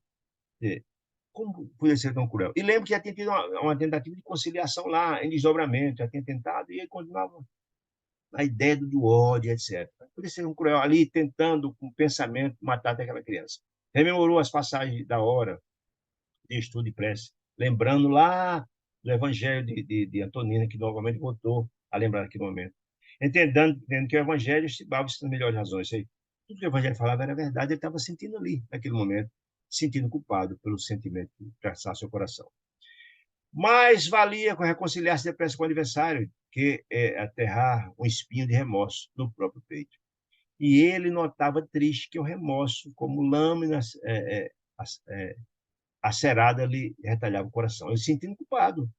Como podia ser tão cruel? E lembro que já tinha tido uma tentativa de conciliação lá, em desdobramento, já tinha tentado, e ele continuava na ideia do ódio, etc. Podia ser um cruel ali, tentando, com pensamento, matar até aquela criança. Rememorou as passagens da hora de estudo e prece, lembrando lá do Evangelho de Antonina, que novamente voltou a lembrar naquele momento. Entendendo que o Evangelho estibava as melhores razões. Aí, tudo que o Evangelho falava era verdade, ele estava sentindo ali, naquele momento, sentindo culpado pelo sentimento que traçasse seu coração. Mais valia reconciliar-se depressa com o adversário que aterrar um espinho de remorso no próprio peito. E ele notava triste que o remorso, como lâminas acerada, lhe retalhava o coração. Ele se sentindo culpado,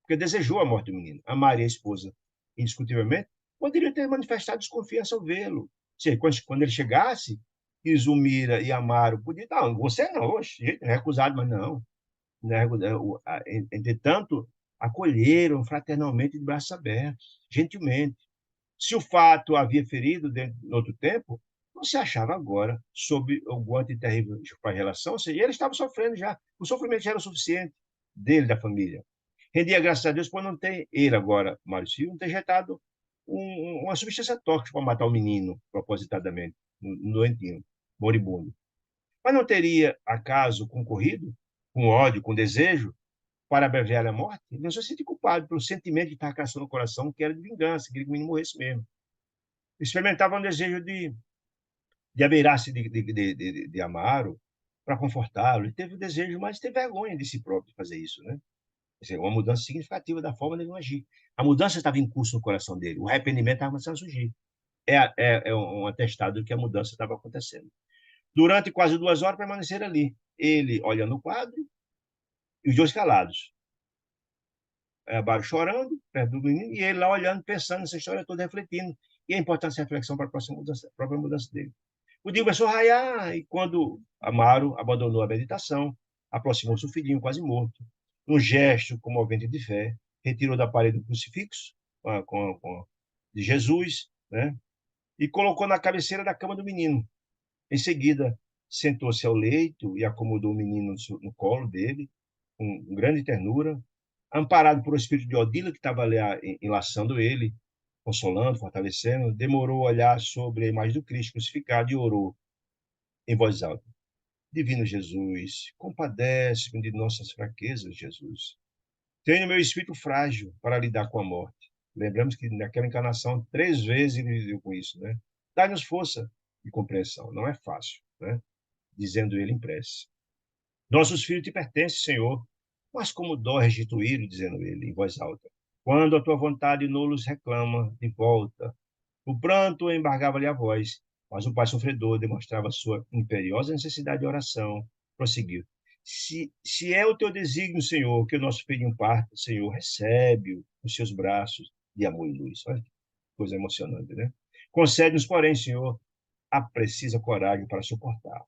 porque desejou a morte do menino. A Maria, a esposa, indiscutivelmente, poderia ter manifestado desconfiança ao vê-lo. Quando ele chegasse, Izumira e Amaro podiam, não, você não, oxe, recusado, mas não. Né? Entretanto, acolheram fraternalmente de braços abertos, gentilmente. Se o fato havia ferido no outro tempo, não se achava agora sob o guante terrível para a relação, ou seja, ele estava sofrendo já. O sofrimento já era o suficiente dele, da família. Rendia graças a Deus por não ter, ele agora, Mário Silva, não ter injetado uma substância tóxica para matar o menino, propositadamente, no doentinho, moribundo. Mas não teria, acaso, concorrido, com ódio, com desejo, para abreviar a morte? Ele não se sente culpado pelo sentimento que estava caçando no coração, que era de vingança, queria que o menino morresse mesmo. Experimentava um desejo de abeirar-se de Amaro para confortá-lo. Ele teve o desejo, mas teve vergonha de si próprio de fazer isso, né? Quer dizer, uma mudança significativa da forma dele agir. A mudança estava em curso no coração dele, o arrependimento estava começando a surgir. É um atestado de que a mudança estava acontecendo. Durante quase 2 horas permaneceram ali, ele olhando o quadro e os dois calados. Amaro chorando, perto do menino, e ele lá olhando, pensando nessa história toda, refletindo. E a importância da reflexão para a própria mudança dele. O dia começou a raiar, e quando Amaro abandonou a meditação, aproximou-se do filhinho quase morto. Um gesto comovente de fé, retirou da parede o crucifixo de Jesus, né? E colocou na cabeceira da cama do menino. Em seguida, sentou-se ao leito e acomodou o menino no colo dele, com grande ternura, amparado por um espírito de Odila, que estava ali enlaçando ele, consolando, fortalecendo, demorou a olhar sobre a imagem do Cristo crucificado e orou em voz alta. Divino Jesus, compadece-me de nossas fraquezas, Jesus. Tenho meu espírito frágil para lidar com a morte. Lembramos que naquela encarnação, 3 vezes ele lidou com isso, né? Dá-nos força e compreensão. Não é fácil, né? Dizendo ele em prece. Nossos filhos te pertencem, Senhor, mas como dó restituí-lo, dizendo ele em voz alta. Quando a tua vontade nos reclama de volta, o pranto embargava-lhe a voz, mas o pai sofredor demonstrava sua imperiosa necessidade de oração. Prosseguiu. Se é o teu desígnio, Senhor, que o nosso filhinho parta, Senhor, recebe-o nos seus braços de amor e luz. Olha que coisa emocionante, né? Concede-nos, porém, Senhor, a precisa coragem para suportar,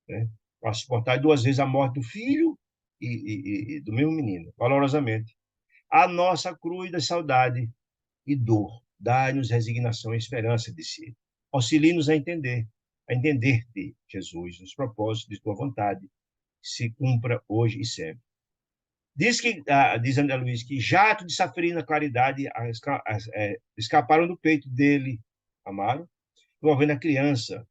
né? Para suportar 2 vezes a morte do filho e do mesmo menino, valorosamente. A nossa cruz da saudade e dor. Dá-nos resignação e esperança de si. Auxilie-nos a entender-te, Jesus, os propósitos de tua vontade, se cumpra hoje e sempre. Diz André Luiz, que jato de safrina claridade escaparam do peito dele, Amaro, envolvendo a criança,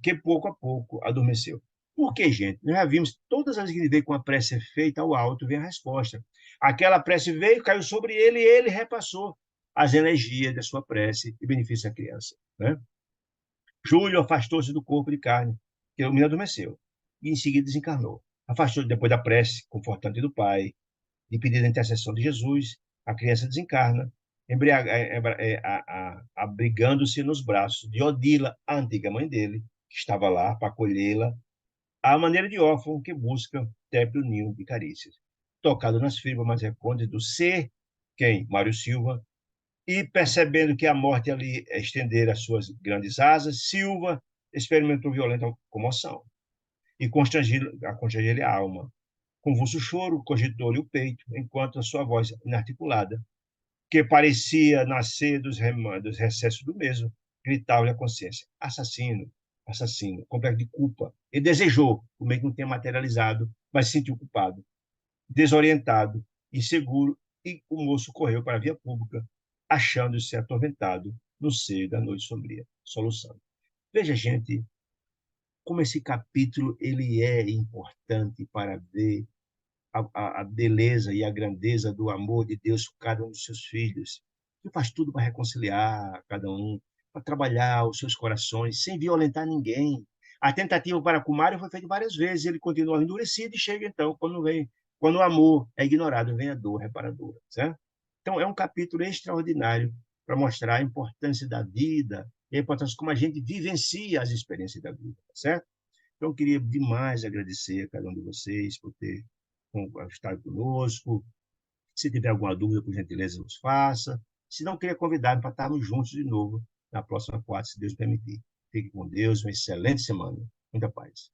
que pouco a pouco adormeceu. Por que, gente? Nós já vimos, todas as vezes que ele veio com a prece feita ao alto, vem a resposta. Aquela prece veio, caiu sobre ele e ele repassou as energias da sua prece e benefício da criança. Né? Júlio afastou-se do corpo de carne, que o menino adormeceu, e em seguida desencarnou. Afastou depois da prece confortante do pai, de pedir a intercessão de Jesus, a criança desencarna, abrigando-se nos braços de Odila, a antiga mãe dele, que estava lá para acolhê-la à maneira de órfão que busca térreo ninho de carícias. Tocado nas fibras mais recônditas do ser, quem? Mário Silva, e percebendo que a morte ali estendera as suas grandes asas, Silva experimentou violenta comoção e constrangiu-lhe a alma. Convulso choro cogitou-lhe o peito, enquanto a sua voz inarticulada, que parecia nascer dos recessos do mesmo, gritava-lhe a consciência: assassino, assassino, complexo de culpa. Ele desejou, o meio que não tinha materializado, mas se sentiu culpado, desorientado, inseguro, e o moço correu para a via pública, achando-se atormentado no seio da noite sombria, soluçando. Veja, gente, como esse capítulo ele é importante para ver a beleza e a grandeza do amor de Deus por cada um dos seus filhos, que faz tudo para reconciliar cada um, para trabalhar os seus corações, sem violentar ninguém. A tentativa para com Mário foi feita várias vezes, ele continua endurecido e chega então, quando o amor é ignorado, vem a dor reparadora, certo? Então, é um capítulo extraordinário para mostrar a importância da vida e a importância como a gente vivencia as experiências da vida, certo? Então, eu queria demais agradecer a cada um de vocês por ter estado conosco. Se tiver alguma dúvida, por gentileza, nos faça. Se não, queria convidar para estarmos juntos de novo na próxima quarta, se Deus permitir. Fique com Deus, uma excelente semana. Muita paz.